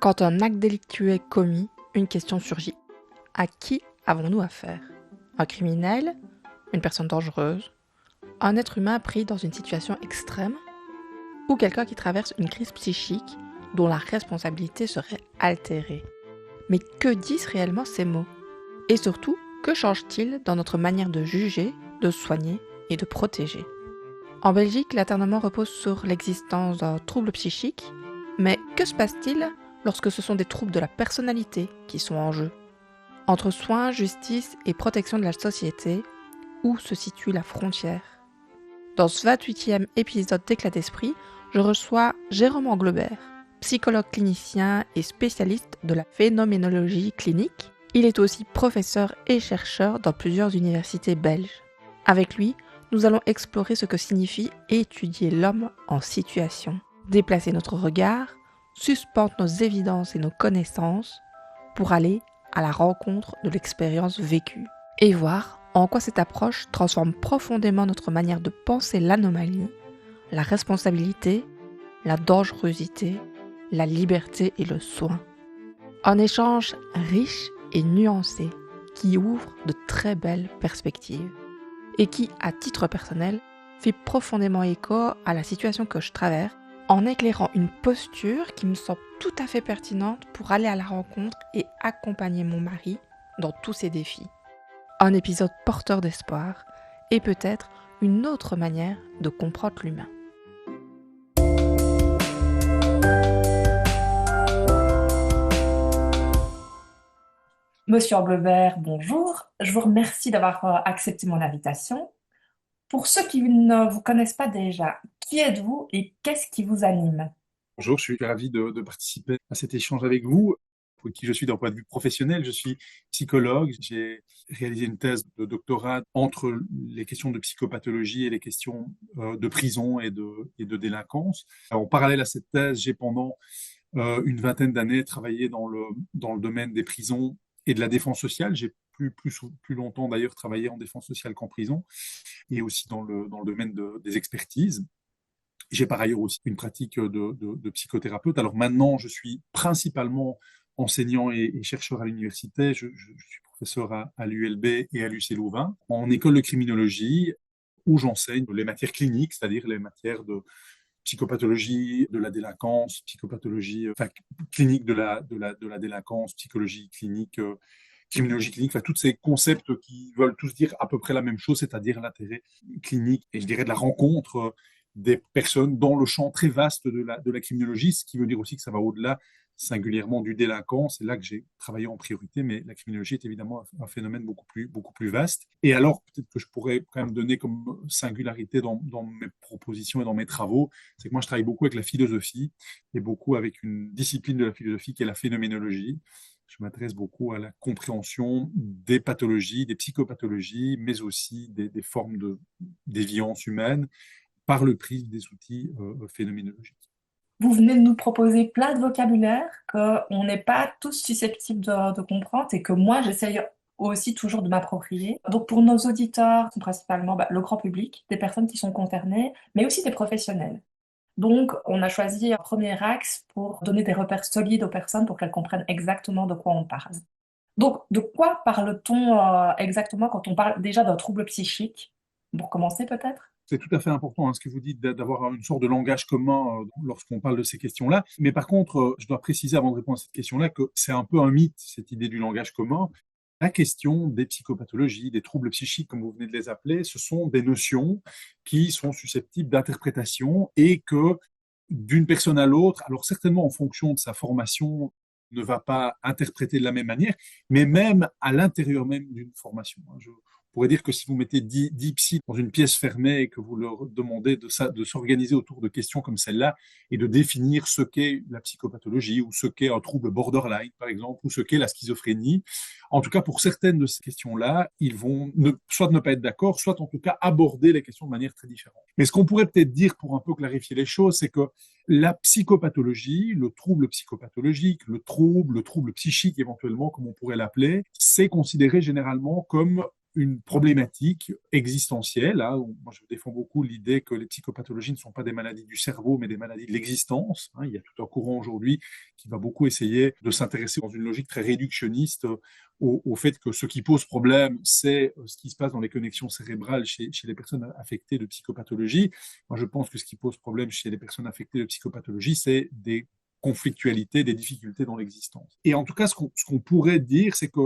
Quand un acte délictueux est commis, une question surgit. À qui avons-nous affaire? Un criminel? Une personne dangereuse? Un être humain pris dans une situation extrême? Ou quelqu'un qui traverse une crise psychique dont la responsabilité serait altérée? Mais que disent réellement ces mots? Et surtout, que change-t-il dans notre manière de juger, de soigner et de protéger? En Belgique, l'internement repose sur l'existence d'un trouble psychique, mais que se passe-t-il lorsque ce sont des troubles de la personnalité qui sont en jeu? Entre soins, justice et protection de la société, où se situe la frontière? Dans ce 28e épisode d'Éclat d'esprit, je reçois Jérôme Anglebert, psychologue clinicien et spécialiste de la phénoménologie clinique. Il est aussi professeur et chercheur dans plusieurs universités belges. Avec lui, nous allons explorer ce que signifie étudier l'homme en situation, déplacer notre regard, suspendre nos évidences et nos connaissances pour aller à la rencontre de l'expérience vécue et voir en quoi cette approche transforme profondément notre manière de penser l'anomalie, la responsabilité, la dangerosité, la liberté et le soin. Un échange riche et nuancé qui ouvre de très belles perspectives et qui, à titre personnel, fait profondément écho à la situation que je traverse en éclairant une posture qui me semble tout à fait pertinente pour aller à la rencontre et accompagner mon mari dans tous ses défis. Un épisode porteur d'espoir et peut-être une autre manière de comprendre l'humain. Monsieur Anglebert, bonjour. Je vous remercie d'avoir accepté mon invitation. Pour ceux qui ne vous connaissent pas déjà, qui êtes-vous et qu'est-ce qui vous anime? Bonjour, je suis ravi de participer à cet échange avec vous. Pour qui je suis d'un point de vue professionnel, je suis psychologue. J'ai réalisé une thèse de doctorat entre les questions de psychopathologie et les questions de prison et de délinquance. En parallèle à cette thèse, j'ai pendant une vingtaine d'années travaillé dans le domaine des prisons et de la défense sociale. J'ai plus longtemps d'ailleurs travaillé en défense sociale qu'en prison et aussi dans le domaine des expertises. J'ai par ailleurs aussi une pratique de psychothérapeute. Alors maintenant, je suis principalement enseignant et chercheur à l'université. Je suis professeur à l'ULB et à l'UC Louvain en école de criminologie où j'enseigne les matières cliniques, c'est-à-dire les matières de psychopathologie de la délinquance, psychopathologie clinique de la délinquance, psychologie clinique, criminologie clinique, enfin, tous ces concepts qui veulent tous dire à peu près la même chose, c'est-à-dire l'intérêt clinique et je dirais de la rencontre des personnes dans le champ très vaste de la criminologie, ce qui veut dire aussi que ça va au-delà singulièrement du délinquant. C'est là que j'ai travaillé en priorité, mais la criminologie est évidemment un phénomène beaucoup plus vaste. Et alors, peut-être que je pourrais quand même donner comme singularité dans mes propositions et dans mes travaux, c'est que moi, je travaille beaucoup avec la philosophie et beaucoup avec une discipline de la philosophie qui est la phénoménologie. Je m'intéresse beaucoup à la compréhension des pathologies, des psychopathologies, mais aussi des formes de déviance humaine par le prisme des outils phénoménologiques. Vous venez de nous proposer plein de vocabulaire qu'on n'est pas tous susceptibles de comprendre et que moi, j'essaye aussi toujours de m'approprier. Donc, pour nos auditeurs, c'est principalement le grand public, des personnes qui sont concernées, mais aussi des professionnels. Donc, on a choisi un premier axe pour donner des repères solides aux personnes pour qu'elles comprennent exactement de quoi on parle. Donc, de quoi parle-t-on exactement quand on parle déjà d'un trouble psychique? Pour commencer, peut-être? C'est tout à fait important ce que vous dites d'avoir une sorte de langage commun lorsqu'on parle de ces questions-là. Mais par contre, je dois préciser avant de répondre à cette question-là que c'est un peu un mythe, cette idée du langage commun. La question des psychopathologies, des troubles psychiques, comme vous venez de les appeler, ce sont des notions qui sont susceptibles d'interprétation et que d'une personne à l'autre, alors certainement en fonction de sa formation, ne va pas interpréter de la même manière, mais même à l'intérieur même d'une formation. Je pourrais dire que si vous mettez 10 psys dans une pièce fermée et que vous leur demandez de s'organiser autour de questions comme celle-là et de définir ce qu'est la psychopathologie ou ce qu'est un trouble borderline, par exemple, ou ce qu'est la schizophrénie, en tout cas pour certaines de ces questions-là, ils vont soit ne pas être d'accord, soit en tout cas aborder les questions de manière très différente. Mais ce qu'on pourrait peut-être dire pour un peu clarifier les choses, c'est que la psychopathologie, le trouble psychopathologique, le trouble psychique éventuellement, comme on pourrait l'appeler, c'est considéré généralement comme une problématique existentielle. Hein, où moi, je défends beaucoup l'idée que les psychopathologies ne sont pas des maladies du cerveau, mais des maladies de l'existence. Hein. Il y a tout un courant aujourd'hui qui va beaucoup essayer de s'intéresser dans une logique très réductionniste au fait que ce qui pose problème, c'est ce qui se passe dans les connexions cérébrales chez les personnes affectées de psychopathologie. Moi, je pense que ce qui pose problème chez les personnes affectées de psychopathologie, c'est des conflictualité, des difficultés dans l'existence. Et en tout cas, ce qu'on pourrait dire, c'est que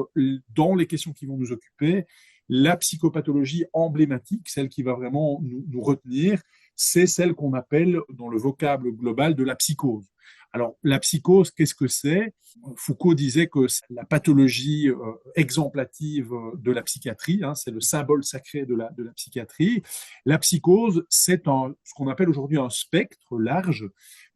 dans les questions qui vont nous occuper, la psychopathologie emblématique, celle qui va vraiment nous retenir, c'est celle qu'on appelle dans le vocable global de la psychose. Alors, la psychose, qu'est-ce que c'est? Foucault disait que c'est la pathologie exemplative de la psychiatrie, hein, c'est le symbole sacré de la psychiatrie. La psychose, c'est ce qu'on appelle aujourd'hui un spectre large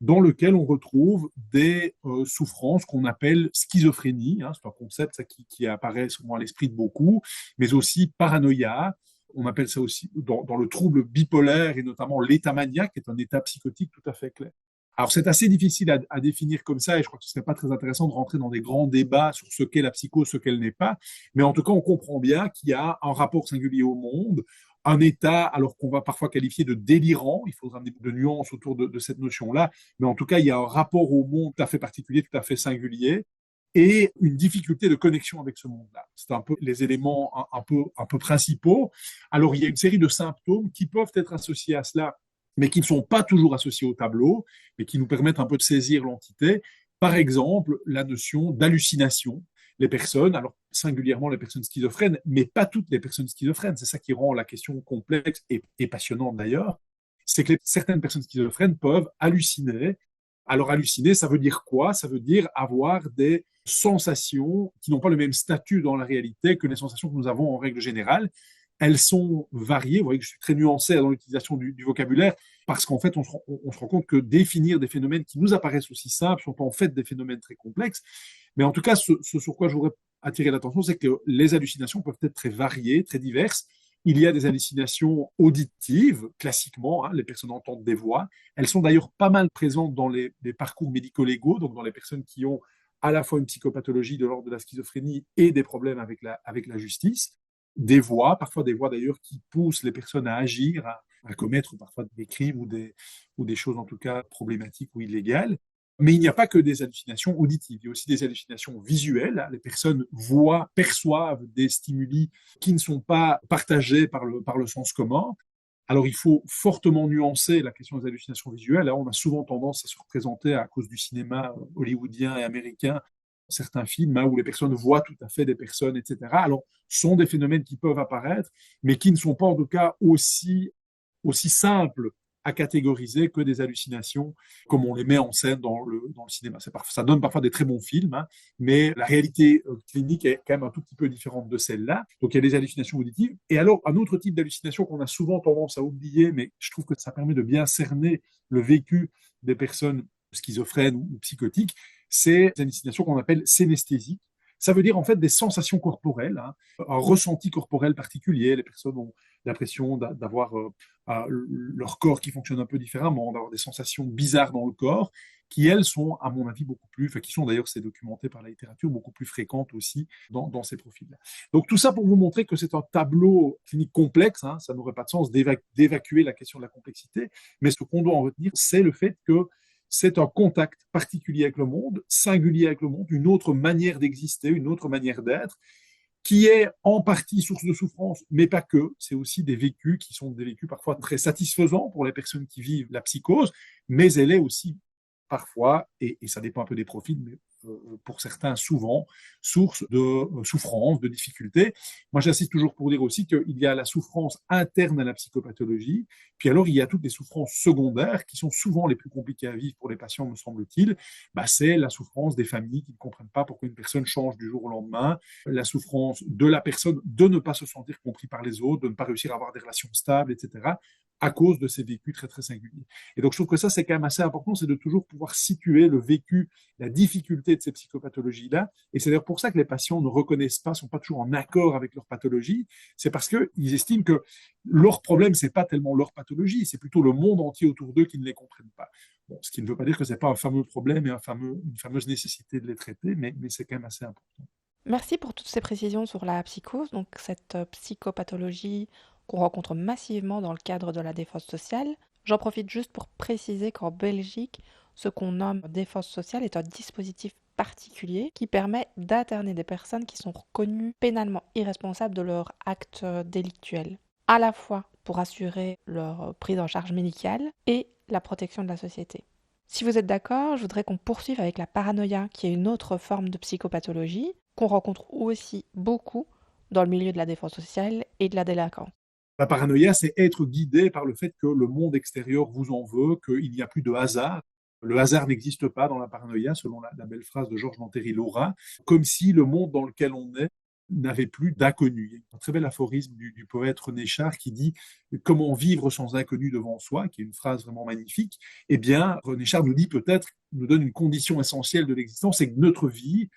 dans lequel on retrouve des souffrances qu'on appelle schizophrénie, hein, c'est un concept ça, qui apparaît souvent à l'esprit de beaucoup, mais aussi paranoïa. On appelle ça aussi dans le trouble bipolaire et notamment l'état maniaque, qui est un état psychotique tout à fait clair. Alors, c'est assez difficile à définir comme ça, et je crois que ce serait pas très intéressant de rentrer dans des grands débats sur ce qu'est la psychose, ce qu'elle n'est pas. Mais en tout cas, on comprend bien qu'il y a un rapport singulier au monde, un état, alors qu'on va parfois qualifier de délirant. Il faudra un peu de nuances autour de cette notion-là. Mais en tout cas, il y a un rapport au monde tout à fait particulier, tout à fait singulier, et une difficulté de connexion avec ce monde-là. C'est un peu les éléments un peu principaux. Alors, il y a une série de symptômes qui peuvent être associés à cela, mais qui ne sont pas toujours associés au tableau, mais qui nous permettent un peu de saisir l'entité. Par exemple, la notion d'hallucination. Les personnes, alors singulièrement les personnes schizophrènes, mais pas toutes les personnes schizophrènes, c'est ça qui rend la question complexe et passionnante d'ailleurs, c'est que certaines personnes schizophrènes peuvent halluciner. Alors halluciner, ça veut dire quoi? Ça veut dire avoir des sensations qui n'ont pas le même statut dans la réalité que les sensations que nous avons en règle générale. Elles sont variées. Vous voyez que je suis très nuancé dans l'utilisation du vocabulaire parce qu'en fait, on se rend compte que définir des phénomènes qui nous apparaissent aussi simples sont en fait des phénomènes très complexes. Mais en tout cas, ce sur quoi je voudrais attirer l'attention, c'est que les hallucinations peuvent être très variées, très diverses. Il y a des hallucinations auditives, classiquement, hein, les personnes entendent des voix. Elles sont d'ailleurs pas mal présentes dans les parcours médico-légaux, donc dans les personnes qui ont à la fois une psychopathologie de l'ordre de la schizophrénie et des problèmes avec la justice. Des voix, parfois des voix d'ailleurs qui poussent les personnes à agir, à commettre parfois des crimes ou des choses en tout cas problématiques ou illégales. Mais il n'y a pas que des hallucinations auditives, il y a aussi des hallucinations visuelles. Les personnes voient, perçoivent des stimuli qui ne sont pas partagés par le sens commun. Alors il faut fortement nuancer la question des hallucinations visuelles. Là, on a souvent tendance à se représenter à cause du cinéma hollywoodien et américain certains films où les personnes voient tout à fait des personnes, etc. Alors, ce sont des phénomènes qui peuvent apparaître, mais qui ne sont pas en tout cas aussi simples à catégoriser que des hallucinations comme on les met en scène dans le cinéma. Ça donne parfois des très bons films, hein, mais la réalité clinique est quand même un tout petit peu différente de celle-là. Donc il y a des hallucinations auditives. Et alors, un autre type d'hallucination qu'on a souvent tendance à oublier, mais je trouve que ça permet de bien cerner le vécu des personnes schizophrènes ou psychotiques, c'est des hallucinations qu'on appelle synesthésiques. Ça veut dire en fait des sensations corporelles, hein, un ressenti corporel particulier. Les personnes ont l'impression d'avoir leur corps qui fonctionne un peu différemment, d'avoir des sensations bizarres dans le corps, qui elles sont, à mon avis, qui sont d'ailleurs, c'est documenté par la littérature, beaucoup plus fréquentes aussi dans ces profils-là. Donc tout ça pour vous montrer que c'est un tableau clinique complexe, hein, ça n'aurait pas de sens d'évacuer la question de la complexité, mais ce qu'on doit en retenir, c'est le fait que c'est un contact particulier avec le monde, singulier avec le monde, une autre manière d'exister, une autre manière d'être, qui est en partie source de souffrance, mais pas que. C'est aussi des vécus qui sont des vécus parfois très satisfaisants pour les personnes qui vivent la psychose, mais elle est aussi parfois, et ça dépend un peu des profils, mais pour certains souvent, source de souffrance, de difficultés. Moi, j'insiste toujours pour dire aussi qu'il y a la souffrance interne à la psychopathologie, puis alors il y a toutes les souffrances secondaires qui sont souvent les plus compliquées à vivre pour les patients, me semble-t-il. C'est la souffrance des familles qui ne comprennent pas pourquoi une personne change du jour au lendemain, la souffrance de la personne de ne pas se sentir compris par les autres, de ne pas réussir à avoir des relations stables, etc., à cause de ces vécus très, très singuliers. Et donc, je trouve que ça, c'est quand même assez important, c'est de toujours pouvoir situer le vécu, la difficulté de ces psychopathologies-là. Et c'est d'ailleurs pour ça que les patients ne reconnaissent pas, sont pas toujours en accord avec leur pathologie. C'est parce qu'ils estiment que leur problème, c'est pas tellement leur pathologie, c'est plutôt le monde entier autour d'eux qui ne les comprennent pas. Bon, ce qui ne veut pas dire que c'est pas un fameux problème et une fameuse nécessité de les traiter, mais c'est quand même assez important. Merci pour toutes ces précisions sur la psychose, donc cette psychopathologie qu'on rencontre massivement dans le cadre de la défense sociale. J'en profite juste pour préciser qu'en Belgique, ce qu'on nomme défense sociale est un dispositif particulier qui permet d'interner des personnes qui sont reconnues pénalement irresponsables de leurs actes délictuels, à la fois pour assurer leur prise en charge médicale et la protection de la société. Si vous êtes d'accord, je voudrais qu'on poursuive avec la paranoïa, qui est une autre forme de psychopathologie qu'on rencontre aussi beaucoup dans le milieu de la défense sociale et de la délinquance. La paranoïa, c'est être guidé par le fait que le monde extérieur vous en veut, qu'il n'y a plus de hasard. Le hasard n'existe pas dans la paranoïa, selon la belle phrase de Georges Lantéry-Laura, comme si le monde dans lequel on est n'avait plus d'inconnu. Il y a un très bel aphorisme du poète René Char qui dit comment vivre sans inconnu devant soi, qui est une phrase vraiment magnifique. Eh bien, René Char nous dit peut-être, nous donne une condition essentielle de l'existence, c'est que notre vie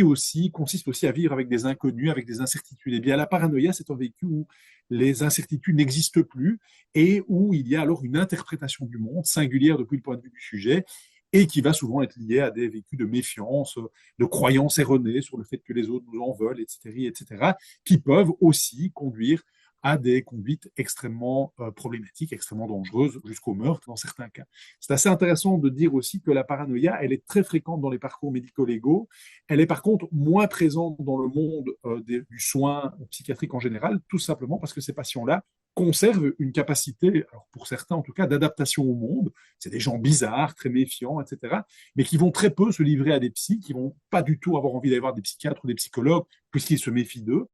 aussi, consiste aussi à vivre avec des inconnus, avec des incertitudes. Eh bien, la paranoïa, c'est un vécu où les incertitudes n'existent plus et où il y a alors une interprétation du monde singulière depuis le point de vue du sujet et qui va souvent être liée à des vécus de méfiance, de croyances erronées sur le fait que les autres nous en veulent, etc., qui peuvent aussi conduire à des conduites extrêmement problématiques, extrêmement dangereuses, jusqu'au meurtre dans certains cas. C'est assez intéressant de dire aussi que la paranoïa, elle est très fréquente dans les parcours médico-légaux. Elle est par contre moins présente dans le monde du soin psychiatrique en général, tout simplement parce que ces patients-là conservent une capacité, alors pour certains en tout cas, d'adaptation au monde. C'est des gens bizarres, très méfiants, etc., mais qui vont très peu se livrer à des psys, qui vont pas du tout avoir envie d'aller voir des psychiatres ou des psychologues, puisqu'ils se méfient d'eux.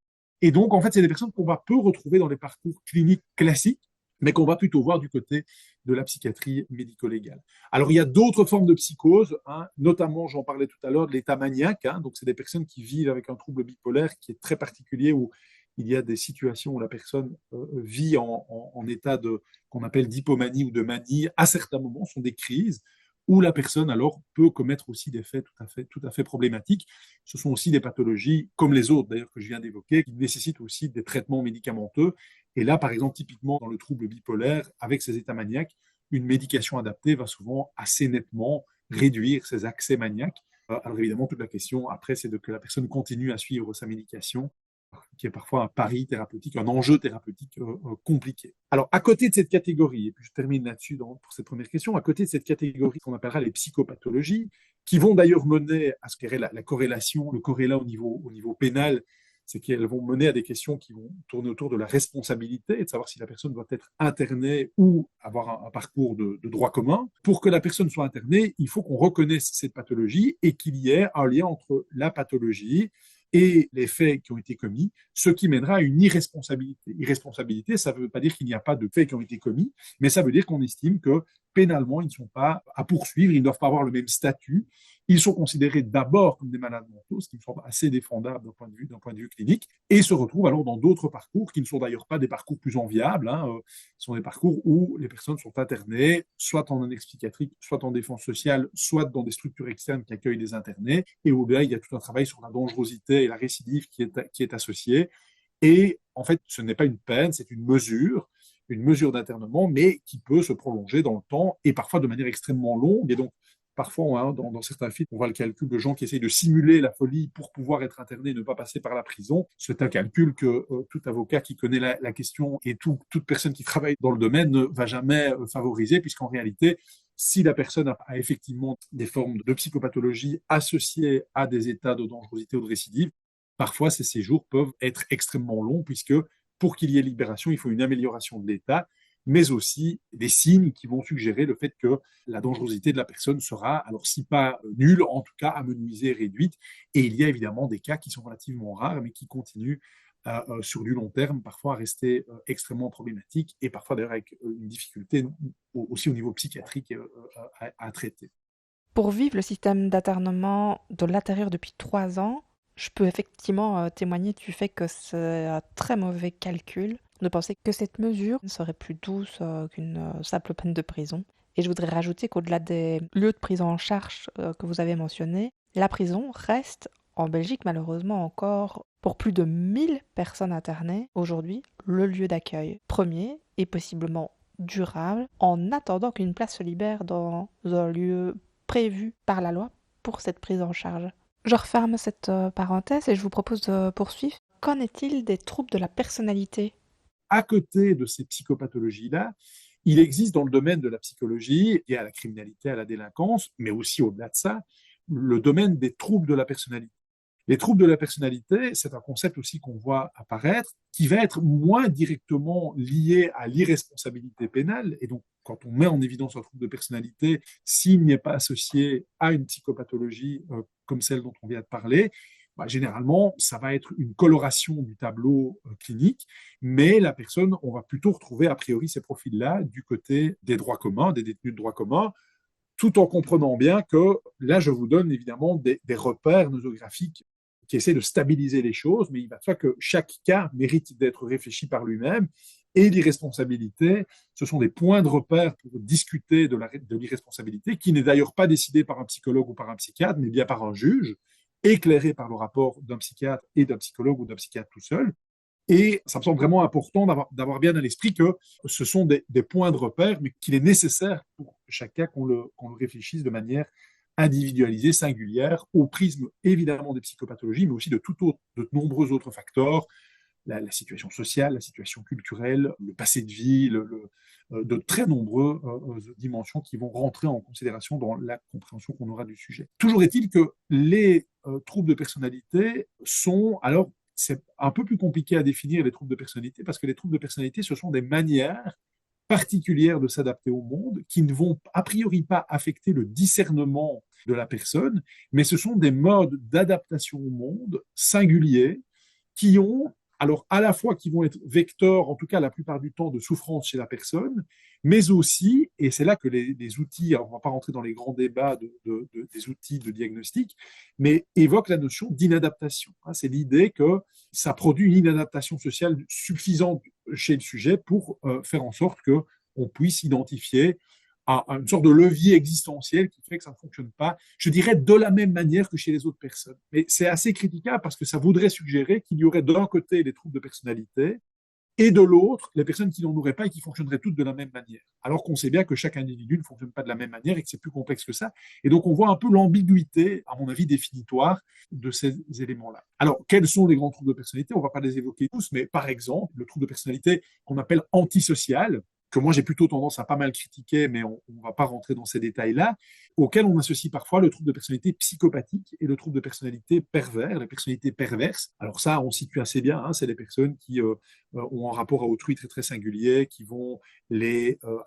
Et donc, en fait, c'est des personnes qu'on va peu retrouver dans les parcours cliniques classiques, mais qu'on va plutôt voir du côté de la psychiatrie médico-légale. Alors, il y a d'autres formes de psychose, hein, notamment, j'en parlais tout à l'heure, de l'état maniaque. Hein, donc, c'est des personnes qui vivent avec un trouble bipolaire qui est très particulier, où il y a des situations où la personne vit en état de qu'on appelle d'hypomanie ou de manie. À certains moments, ce sont des crises où la personne alors peut commettre aussi des faits tout à fait problématiques. Ce sont aussi des pathologies, comme les autres d'ailleurs que je viens d'évoquer, qui nécessitent aussi des traitements médicamenteux. Et là, par exemple, typiquement dans le trouble bipolaire, avec ces états maniaques, une médication adaptée va souvent assez nettement réduire ces accès maniaques. Alors évidemment, toute la question après, c'est de que la personne continue à suivre sa médication, qui est parfois un pari thérapeutique, un enjeu thérapeutique compliqué. Alors, à côté de cette catégorie, et puis je termine là-dessus pour cette première question, à côté de cette catégorie qu'on appellera les psychopathologies, qui vont d'ailleurs mener à ce qu'est la corrélation, le corrélat au niveau pénal, c'est qu'elles vont mener à des questions qui vont tourner autour de la responsabilité et de savoir si la personne doit être internée ou avoir un parcours de droit commun. Pour que la personne soit internée, il faut qu'on reconnaisse cette pathologie et qu'il y ait un lien entre la pathologie et les faits qui ont été commis, ce qui mènera à une irresponsabilité. Irresponsabilité, ça ne veut pas dire qu'il n'y a pas de faits qui ont été commis, mais ça veut dire qu'on estime que pénalement, ils ne sont pas à poursuivre, ils ne doivent pas avoir le même statut. Ils sont considérés d'abord comme des malades mentaux, ce qui me semble assez défendable d'un point de vue clinique, et se retrouvent alors dans d'autres parcours qui ne sont d'ailleurs pas des parcours plus enviables. Hein, ce sont des parcours où les personnes sont internées, soit en annexe psychiatrique, soit en défense sociale, soit dans des structures externes qui accueillent des internés, et où là, il y a tout un travail sur la dangerosité et la récidive qui est associée. Et en fait, ce n'est pas une peine, c'est une mesure d'internement, mais qui peut se prolonger dans le temps et parfois de manière extrêmement longue. Et donc, parfois, hein, dans certains films, on voit le calcul de gens qui essayent de simuler la folie pour pouvoir être internés et ne pas passer par la prison. C'est un calcul que tout avocat qui connaît la question et toute personne qui travaille dans le domaine ne va jamais favoriser, puisqu'en réalité, si la personne a effectivement des formes de psychopathologie associées à des états de dangerosité ou de récidive, parfois ces séjours peuvent être extrêmement longs, puisque pour qu'il y ait libération, il faut une amélioration de l'état, mais aussi des signes qui vont suggérer le fait que la dangerosité de la personne sera, alors si pas nulle, en tout cas amenuisée, réduite. Et il y a évidemment des cas qui sont relativement rares, mais qui continuent sur du long terme, parfois à rester extrêmement problématiques, et parfois d'ailleurs avec une difficulté aussi au niveau psychiatrique à traiter. Pour vivre le système d'internement de l'intérieur depuis 3 ans, je peux effectivement témoigner du fait que c'est un très mauvais calcul de penser que cette mesure serait plus douce qu'une simple peine de prison. Et je voudrais rajouter qu'au-delà des lieux de prise en charge que vous avez mentionnés, la prison reste en Belgique malheureusement encore pour plus de 1000 personnes internées aujourd'hui le lieu d'accueil premier et possiblement durable en attendant qu'une place se libère dans un lieu prévu par la loi pour cette prise en charge. Je referme cette parenthèse et je vous propose de poursuivre. Qu'en est-il des troubles de la personnalité? À côté de ces psychopathologies-là, il existe dans le domaine de la psychologie, lié à la criminalité, à la délinquance, mais aussi au-delà de ça, le domaine des troubles de la personnalité. Les troubles de la personnalité, c'est un concept aussi qu'on voit apparaître, qui va être moins directement lié à l'irresponsabilité pénale. Et donc, quand on met en évidence un trouble de personnalité, s'il n'est pas associé à une psychopathologie comme celle dont on vient de parler, bah, généralement, ça va être une coloration du tableau clinique, mais la personne, on va plutôt retrouver a priori ces profils-là du côté des droits communs, des détenus de droits communs, tout en comprenant bien que là, je vous donne évidemment des repères nosographiques qui essaient de stabiliser les choses, mais il va falloir que chaque cas mérite d'être réfléchi par lui-même. Et l'irresponsabilité, ce sont des points de repère pour discuter de l'irresponsabilité, qui n'est d'ailleurs pas décidée par un psychologue ou par un psychiatre, mais bien par un juge, éclairé par le rapport d'un psychiatre et d'un psychologue ou d'un psychiatre tout seul. Et ça me semble vraiment important d'avoir bien à l'esprit que ce sont des points de repère, mais qu'il est nécessaire pour chaque cas qu'on le réfléchisse de manière individualisée, singulière, au prisme évidemment des psychopathologies, mais aussi de nombreux autres facteurs, la situation sociale, la situation culturelle, le passé de vie, de très nombreuses dimensions qui vont rentrer en considération dans la compréhension qu'on aura du sujet. Toujours est-il que les troubles de personnalité sont, alors c'est un peu plus compliqué à définir les troubles de personnalité, parce que les troubles de personnalité, ce sont des manières particulières de s'adapter au monde qui ne vont a priori pas affecter le discernement de la personne, mais ce sont des modes d'adaptation au monde singuliers qui ont, alors à la fois qui vont être vecteurs, en tout cas la plupart du temps, de souffrance chez la personne, mais aussi, et c'est là que les outils, alors on ne va pas rentrer dans les grands débats des outils de diagnostic, mais évoquent la notion d'inadaptation. C'est l'idée que ça produit une inadaptation sociale suffisante chez le sujet pour faire en sorte qu'on puisse identifier à une sorte de levier existentiel qui fait que ça ne fonctionne pas, je dirais, de la même manière que chez les autres personnes. Mais c'est assez critiquable parce que ça voudrait suggérer qu'il y aurait d'un côté les troubles de personnalité et de l'autre les personnes qui n'en auraient pas et qui fonctionneraient toutes de la même manière. Alors qu'on sait bien que chaque individu ne fonctionne pas de la même manière et que c'est plus complexe que ça. Et donc on voit un peu l'ambiguïté, à mon avis, définitoire de ces éléments-là. Alors, quels sont les grands troubles de personnalité? On ne va pas les évoquer tous, mais par exemple, le trouble de personnalité qu'on appelle antisocial, que moi j'ai plutôt tendance à pas mal critiquer, mais on ne va pas rentrer dans ces détails-là, auquel on associe parfois le trouble de personnalité psychopathique et le trouble de personnalité pervers, la personnalité perverse. Alors ça, on situe assez bien, c'est les personnes qui ont un rapport à autrui très très singulier, qui vont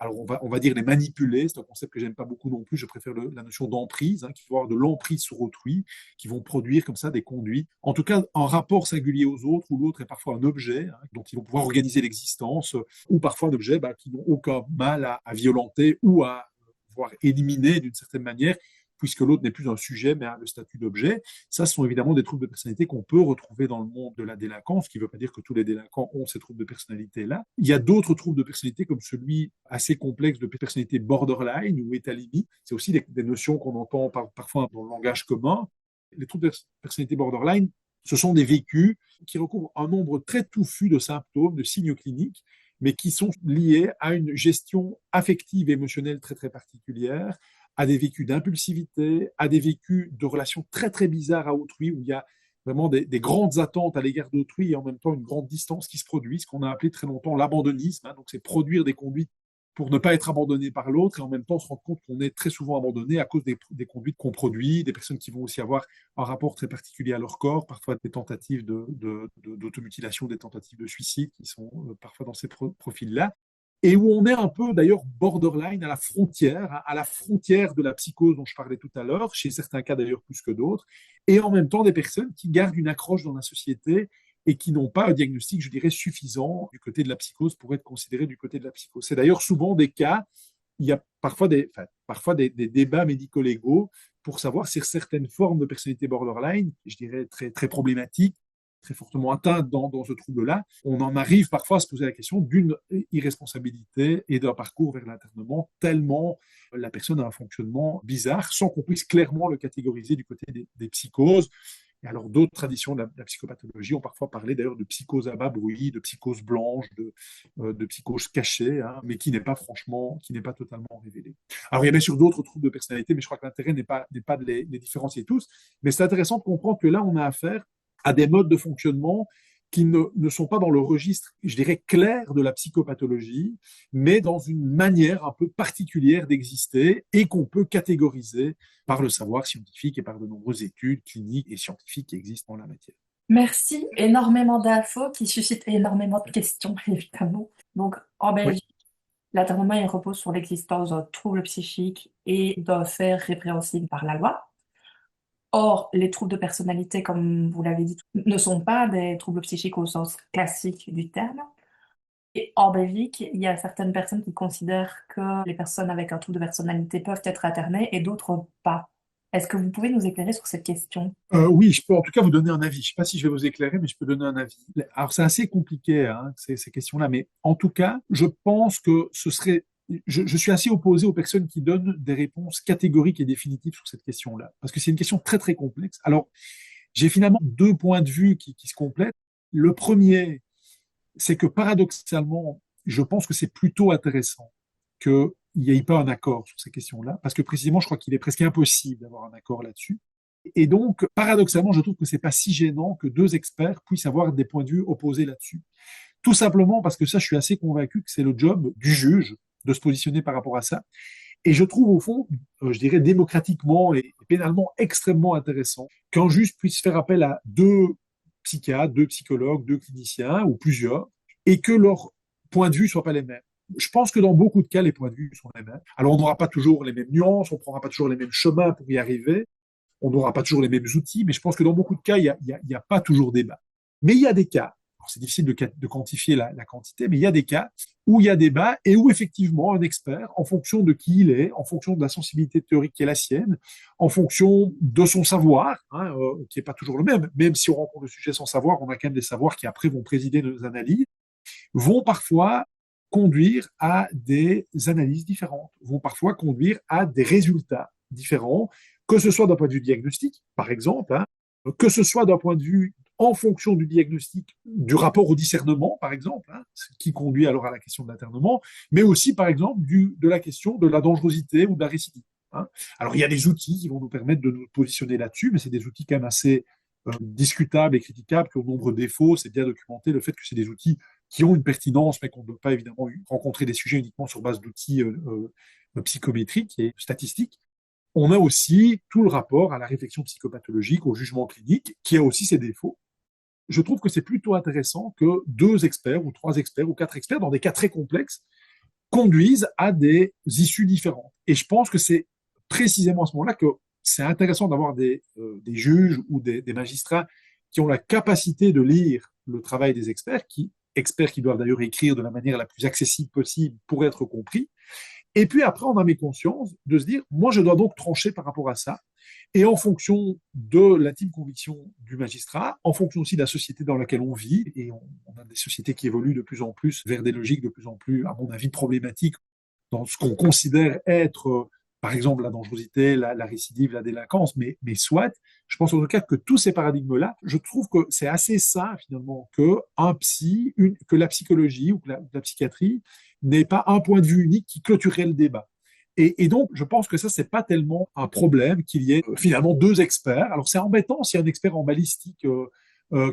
alors on va dire les manipuler, c'est un concept que j'aime pas beaucoup non plus, je préfère la notion d'emprise, qui vont avoir de l'emprise sur autrui, qui vont produire comme ça des conduites, en tout cas un rapport singulier aux autres, où l'autre est parfois un objet dont ils vont pouvoir organiser l'existence, ou parfois un objet qui n'ont aucun mal à violenter ou à voire éliminer d'une certaine manière, puisque l'autre n'est plus un sujet, mais a le statut d'objet. Ça, ce sont évidemment des troubles de personnalité qu'on peut retrouver dans le monde de la délinquance, ce qui ne veut pas dire que tous les délinquants ont ces troubles de personnalité-là. Il y a d'autres troubles de personnalité, comme celui assez complexe de personnalité borderline ou état-limite. C'est aussi des notions qu'on entend parfois dans le langage commun. Les troubles de personnalité borderline, ce sont des vécus qui recouvrent un nombre très touffu de symptômes, de signes cliniques, mais qui sont liés à une gestion affective et émotionnelle très très particulière, à des vécus d'impulsivité, à des vécus de relations très très bizarres à autrui, où il y a vraiment des grandes attentes à l'égard d'autrui et en même temps une grande distance qui se produit, ce qu'on a appelé très longtemps l'abandonnisme. Donc c'est produire des conduites pour ne pas être abandonné par l'autre et en même temps se rendre compte qu'on est très souvent abandonné à cause des conduites qu'on produit, des personnes qui vont aussi avoir un rapport très particulier à leur corps, parfois des tentatives d'automutilation, des tentatives de suicide qui sont parfois dans ces profils-là, et où on est un peu d'ailleurs borderline, à la frontière de la psychose dont je parlais tout à l'heure, chez certains cas d'ailleurs plus que d'autres, et en même temps des personnes qui gardent une accroche dans la société et qui n'ont pas un diagnostic, je dirais, suffisant du côté de la psychose pour être considérés du côté de la psychose. C'est d'ailleurs souvent des cas, il y a parfois des débats médico-légaux pour savoir si certaines formes de personnalité borderline, je dirais très, très problématiques, très fortement atteintes dans ce trouble-là, on en arrive parfois à se poser la question d'une irresponsabilité et d'un parcours vers l'internement, tellement la personne a un fonctionnement bizarre, sans qu'on puisse clairement le catégoriser du côté des psychoses. Et alors, d'autres traditions de la psychopathologie ont parfois parlé d'ailleurs de psychose à bas bruit, de psychose blanche, de psychose cachée, hein, mais qui n'est pas totalement révélée. Alors, il y a bien sûr d'autres troubles de personnalité, mais je crois que l'intérêt n'est pas de les différencier tous. Mais c'est intéressant de comprendre que là, on a affaire à des modes de fonctionnement qui ne sont pas dans le registre, je dirais, clair de la psychopathologie, mais dans une manière un peu particulière d'exister et qu'on peut catégoriser par le savoir scientifique et par de nombreuses études cliniques et scientifiques qui existent en la matière. Merci, énormément d'infos qui suscitent énormément de questions, évidemment. Donc, en Oui. Belgique, l'internement il repose sur l'existence d'un trouble psychique et d'un fait répréhensible par la loi. Or, les troubles de personnalité, comme vous l'avez dit, ne sont pas des troubles psychiques au sens classique du terme. Et en Belgique, il y a certaines personnes qui considèrent que les personnes avec un trouble de personnalité peuvent être internées et d'autres pas. Est-ce que vous pouvez nous éclairer sur cette question? Oui, je peux en tout cas vous donner un avis. Je ne sais pas si je vais vous éclairer, mais je peux donner un avis. Alors, c'est assez compliqué, hein, ces questions-là, mais en tout cas, je pense que ce serait. Je suis assez opposé aux personnes qui donnent des réponses catégoriques et définitives sur cette question-là, parce que c'est une question très, très complexe. Alors, j'ai finalement deux points de vue qui se complètent. Le premier, c'est que paradoxalement, je pense que c'est plutôt intéressant qu'il n'y ait pas un accord sur ces questions-là, parce que précisément, je crois qu'il est presque impossible d'avoir un accord là-dessus. Et donc, paradoxalement, je trouve que c'est pas si gênant que deux experts puissent avoir des points de vue opposés là-dessus. Tout simplement parce que ça, je suis assez convaincu que c'est le job du juge de se positionner par rapport à ça. Et je trouve au fond, je dirais démocratiquement et pénalement extrêmement intéressant qu'un juge puisse faire appel à deux psychiatres, deux psychologues, deux cliniciens ou plusieurs, et que leurs points de vue soient pas les mêmes. Je pense que dans beaucoup de cas, les points de vue sont les mêmes. Alors, on n'aura pas toujours les mêmes nuances, on ne prendra pas toujours les mêmes chemins pour y arriver, on n'aura pas toujours les mêmes outils, mais je pense que dans beaucoup de cas, il y a pas toujours débat. Mais il y a des cas, c'est difficile de quantifier la quantité, mais il y a des cas où il y a débat et où effectivement un expert, en fonction de qui il est, en fonction de la sensibilité théorique qui est la sienne, en fonction de son savoir, hein, qui n'est pas toujours le même, même si on rencontre le sujet sans savoir, on a quand même des savoirs qui après vont présider nos analyses, vont parfois conduire à des analyses différentes, vont parfois conduire à des résultats différents, que ce soit d'un point de vue diagnostic, par exemple, hein, que ce soit d'un point de vue en fonction du diagnostic, du rapport au discernement, par exemple, hein, ce qui conduit alors à la question de l'internement, mais aussi, par exemple, de la question de la dangerosité ou de la récidive. Hein. Alors, il y a des outils qui vont nous permettre de nous positionner là-dessus, mais c'est des outils quand même assez discutables et critiquables, qui ont de nombreux défauts. C'est bien documenté le fait que c'est des outils qui ont une pertinence, mais qu'on ne doit pas évidemment rencontrer des sujets uniquement sur base d'outils psychométriques et statistiques. On a aussi tout le rapport à la réflexion psychopathologique, au jugement clinique, qui a aussi ses défauts. Je trouve que c'est plutôt intéressant que deux experts, ou trois experts, ou quatre experts, dans des cas très complexes, conduisent à des issues différentes. Et je pense que c'est précisément à ce moment-là que c'est intéressant d'avoir des juges ou des magistrats qui ont la capacité de lire le travail des experts qui doivent d'ailleurs écrire de la manière la plus accessible possible pour être compris. Et puis après, on a mes consciences de se dire, moi, je dois donc trancher par rapport à ça. Et en fonction de l'intime conviction du magistrat, en fonction aussi de la société dans laquelle on vit, et on a des sociétés qui évoluent de plus en plus vers des logiques de plus en plus, à mon avis, problématiques dans ce qu'on considère être, par exemple, la dangerosité, la récidive, la délinquance, mais soit, je pense en tout cas que tous ces paradigmes-là, je trouve que c'est assez sain finalement que que la psychologie ou que la psychiatrie n'ait pas un point de vue unique qui clôturerait le débat. Et donc, je pense que ça, c'est pas tellement un problème qu'il y ait finalement deux experts. Alors, c'est embêtant si un expert en balistique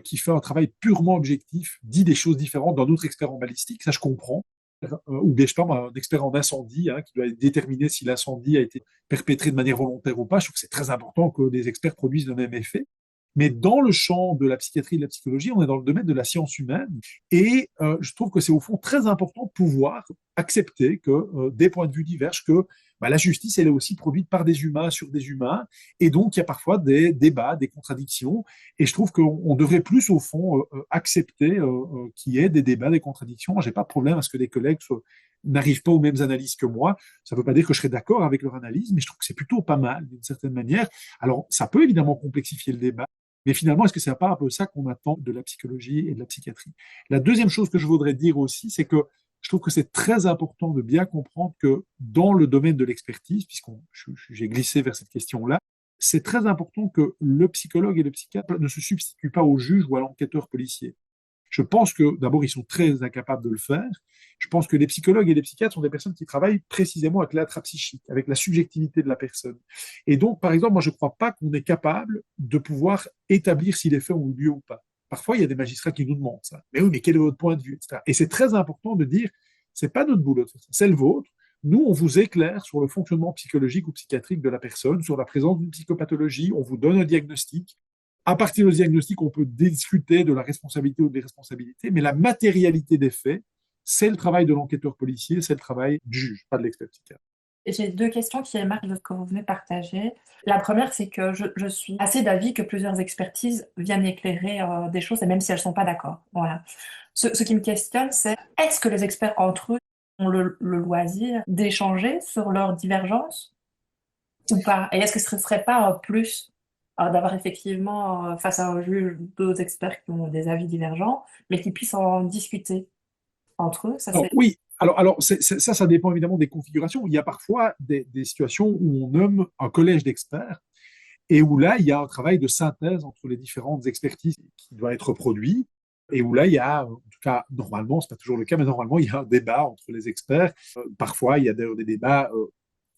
qui fait un travail purement objectif dit des choses différentes d'un autre expert en balistique, ça je comprends. Ou bien, je sais pas, un expert en incendie hein, qui doit déterminer si l'incendie a été perpétré de manière volontaire ou pas. Je trouve que c'est très important que des experts produisent le même effet. Mais dans le champ de la psychiatrie et de la psychologie, on est dans le domaine de la science humaine. Et je trouve que c'est au fond très important de pouvoir accepter que des points de vue divergent, que la justice, elle est aussi produite par des humains sur des humains. Et donc, il y a parfois des débats, des contradictions. Et je trouve qu'on devrait plus, au fond, accepter qu'il y ait des débats, des contradictions. Moi, j'ai pas de problème à ce que des collègues n'arrivent pas aux mêmes analyses que moi. Ça ne veut pas dire que je serai d'accord avec leur analyse, mais je trouve que c'est plutôt pas mal, d'une certaine manière. Alors, ça peut évidemment complexifier le débat. Mais finalement, est-ce que c'est pas un peu ça qu'on attend de la psychologie et de la psychiatrie? La deuxième chose que je voudrais dire aussi, c'est que je trouve que c'est très important de bien comprendre que dans le domaine de l'expertise, j'ai glissé vers cette question-là, c'est très important que le psychologue et le psychiatre ne se substituent pas au juge ou à l'enquêteur policier. Je pense que, d'abord, ils sont très incapables de le faire. Je pense que les psychologues et les psychiatres sont des personnes qui travaillent précisément avec l'intrapsychique, avec la subjectivité de la personne. Et donc, par exemple, moi, je ne crois pas qu'on est capable de pouvoir établir si les faits ont eu lieu ou pas. Parfois, il y a des magistrats qui nous demandent ça. Mais oui, mais quel est votre point de vue, etc. Et c'est très important de dire, c'est pas notre boulot de faire ça, c'est le vôtre. Nous, on vous éclaire sur le fonctionnement psychologique ou psychiatrique de la personne, sur la présence d'une psychopathologie, on vous donne un diagnostic. À partir de ce diagnostic, on peut discuter de la responsabilité ou des responsabilités, mais la matérialité des faits, c'est le travail de l'enquêteur policier, c'est le travail du juge, pas de l'expert psychiatre. J'ai deux questions qui émarquent de ce que vous venez de partager. La première, c'est que je suis assez d'avis que plusieurs expertises viennent éclairer des choses, et même si elles ne sont pas d'accord. Voilà. Ce qui me questionne, c'est est-ce que les experts entre eux ont le loisir d'échanger sur leurs divergences ou pas? Et est-ce que ce ne serait pas plus d'avoir effectivement face à un juge deux experts qui ont des avis divergents, mais qui puissent en discuter entre eux? Ça, Alors, c'est... oui, alors ça dépend évidemment des configurations. Il y a parfois des situations où on nomme un collège d'experts et où là, il y a un travail de synthèse entre les différentes expertises qui doit être produit. Et où là, il y a, en tout cas, normalement, c'est pas toujours le cas, mais normalement, il y a un débat entre les experts. Parfois, il y a des débats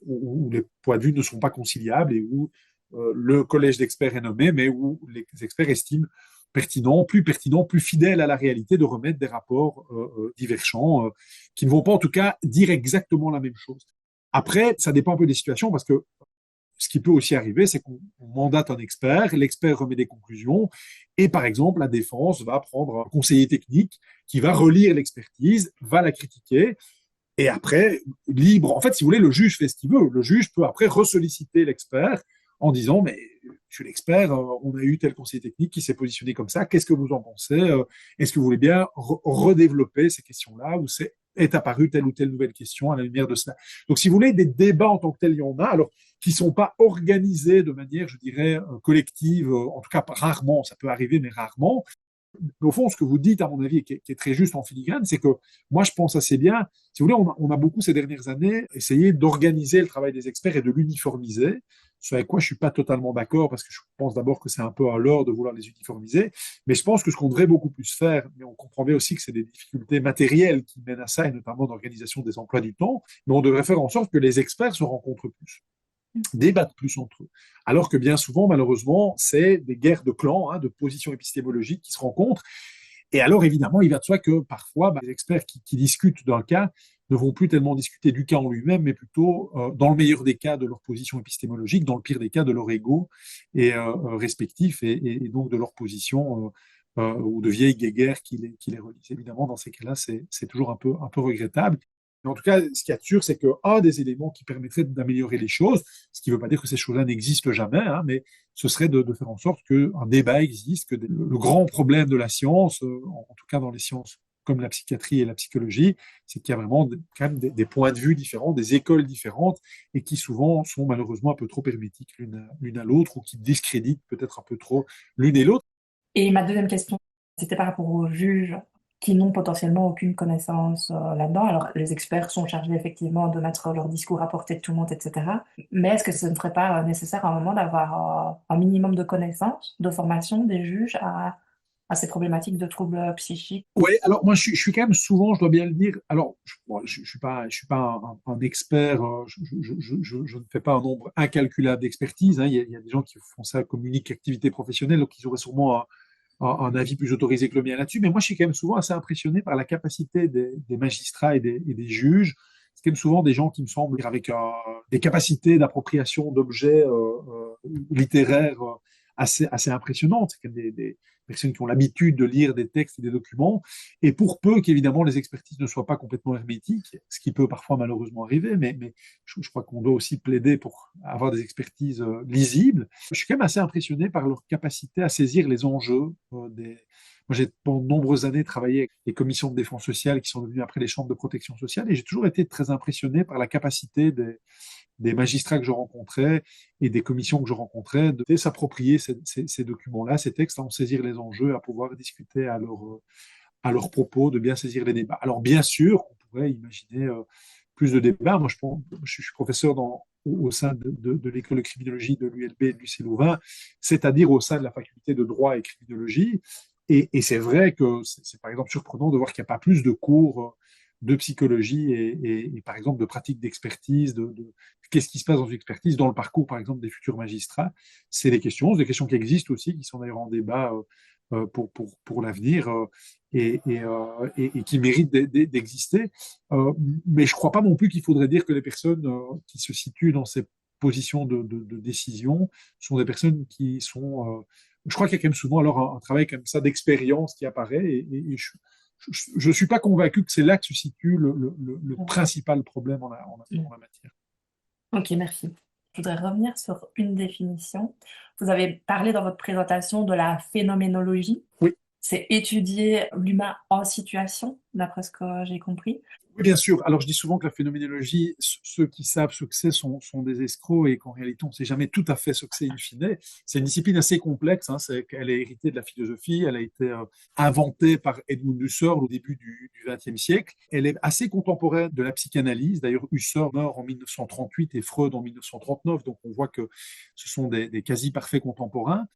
où les points de vue ne sont pas conciliables et où le collège d'experts est nommé, mais où les experts estiment pertinent, plus fidèle à la réalité de remettre des rapports divergents qui ne vont pas en tout cas dire exactement la même chose. Après, ça dépend un peu des situations parce que ce qui peut aussi arriver, c'est qu'on mandate un expert, l'expert remet des conclusions, et par exemple, la défense va prendre un conseiller technique qui va relire l'expertise, va la critiquer, et après, libre, en fait, si vous voulez, le juge fait ce qu'il veut. Le juge peut après ressolliciter l'expert en disant, mais je suis l'expert, on a eu tel conseiller technique qui s'est positionné comme ça, qu'est-ce que vous en pensez? Est-ce que vous voulez bien redévelopper ces questions-là ou est apparue telle ou telle nouvelle question à la lumière de cela? Donc, si vous voulez, des débats en tant que tels, il y en a, alors qui ne sont pas organisés de manière, je dirais, collective, en tout cas rarement, ça peut arriver, mais rarement. Mais au fond, ce que vous dites, à mon avis, et qui est très juste en filigrane, c'est que moi, je pense assez bien, si vous voulez, on a beaucoup ces dernières années essayé d'organiser le travail des experts et de l'uniformiser, ce avec quoi je ne suis pas totalement d'accord, parce que je pense d'abord que c'est un peu un leurre de vouloir les uniformiser, mais je pense que ce qu'on devrait beaucoup plus faire, mais on comprend bien aussi que c'est des difficultés matérielles qui mènent à ça, et notamment d'organisation des emplois du temps, mais on devrait faire en sorte que les experts se rencontrent plus, débattent plus entre eux. Alors que bien souvent, malheureusement, c'est des guerres de clans, de positions épistémologiques qui se rencontrent. Et alors, évidemment, il va de soi que parfois, les experts qui discutent d'un cas ne vont plus tellement discuter du cas en lui-même, mais plutôt, dans le meilleur des cas, de leur position épistémologique, dans le pire des cas, de leur ego et respectif, et donc de leur position ou de vieilles guéguerres qui les relient. Évidemment, dans ces cas-là, c'est toujours un peu regrettable. Mais en tout cas, ce qu'il y a de sûr, c'est qu'un des éléments qui permettrait d'améliorer les choses, ce qui ne veut pas dire que ces choses-là n'existent jamais, mais ce serait de faire en sorte qu'un débat existe, que le grand problème de la science, en tout cas dans les sciences comme la psychiatrie et la psychologie, c'est qu'il y a vraiment quand même des points de vue différents, des écoles différentes, et qui souvent sont malheureusement un peu trop hermétiques l'une à l'autre, ou qui discréditent peut-être un peu trop l'une et l'autre. Et ma deuxième question, c'était par rapport aux juges qui n'ont potentiellement aucune connaissance là-dedans. Alors, les experts sont chargés effectivement de mettre leur discours à portée de tout le monde, etc. Mais est-ce que ce ne serait pas nécessaire à un moment d'avoir un minimum de connaissances, de formation des juges à ces problématiques de troubles psychiques? Oui, alors moi je suis quand même souvent, je dois bien le dire, alors je suis pas un expert, je ne fais pas un nombre incalculable d'expertises, il y a des gens qui font ça comme unique activité professionnelle, donc ils auraient sûrement un avis plus autorisé que le mien là-dessus, mais moi je suis quand même souvent assez impressionné par la capacité des magistrats et des juges. C'est quand même souvent des gens qui me semblent avec des capacités d'appropriation d'objets littéraires assez impressionnantes. C'est quand même des personnes qui ont l'habitude de lire des textes et des documents, et pour peu qu'évidemment les expertises ne soient pas complètement hermétiques, ce qui peut parfois malheureusement arriver, mais je crois qu'on doit aussi plaider pour avoir des expertises lisibles. Je suis quand même assez impressionné par leur capacité à saisir les enjeux Moi, j'ai pendant de nombreuses années travaillé avec les commissions de défense sociale qui sont devenues après les chambres de protection sociale, et j'ai toujours été très impressionné par la capacité des magistrats que je rencontrais et des commissions que je rencontrais de s'approprier ces documents-là, ces textes, à en saisir les enjeux, à pouvoir discuter à leur propos, de bien saisir les débats. Alors bien sûr, on pourrait imaginer plus de débats. Moi, je suis professeur au sein de l'école de criminologie de l'ULB et de l'UC Louvain, c'est-à-dire au sein de la faculté de droit et criminologie. Et c'est vrai que c'est par exemple surprenant de voir qu'il n'y a pas plus de cours de psychologie et par exemple de pratique d'expertise, qu'est-ce qui se passe dans une expertise, dans le parcours par exemple des futurs magistrats. C'est des questions qui existent aussi, qui sont d'ailleurs en débat pour l'avenir et qui méritent d'exister. Mais je ne crois pas non plus qu'il faudrait dire que les personnes qui se situent dans ces positions de décision sont des personnes qui sont... je crois qu'il y a quand même souvent alors un travail comme ça d'expérience qui apparaît et je ne suis pas convaincu que c'est là que se situe le principal problème en la matière. Ok, merci. Je voudrais revenir sur une définition. Vous avez parlé dans votre présentation de la phénoménologie. Oui. C'est étudier l'humain en situation, d'après ce que j'ai compris. Oui, bien sûr. Alors, je dis souvent que la phénoménologie, ceux qui savent ce que c'est sont des escrocs et qu'en réalité, on ne sait jamais tout à fait ce que c'est in fine. C'est une discipline assez complexe. Elle est héritée de la philosophie. Elle a été inventée par Edmund Husserl au début du XXe siècle. Elle est assez contemporaine de la psychanalyse. D'ailleurs, Husserl meurt en 1938 et Freud en 1939. Donc, on voit que ce sont des quasi parfaits contemporains.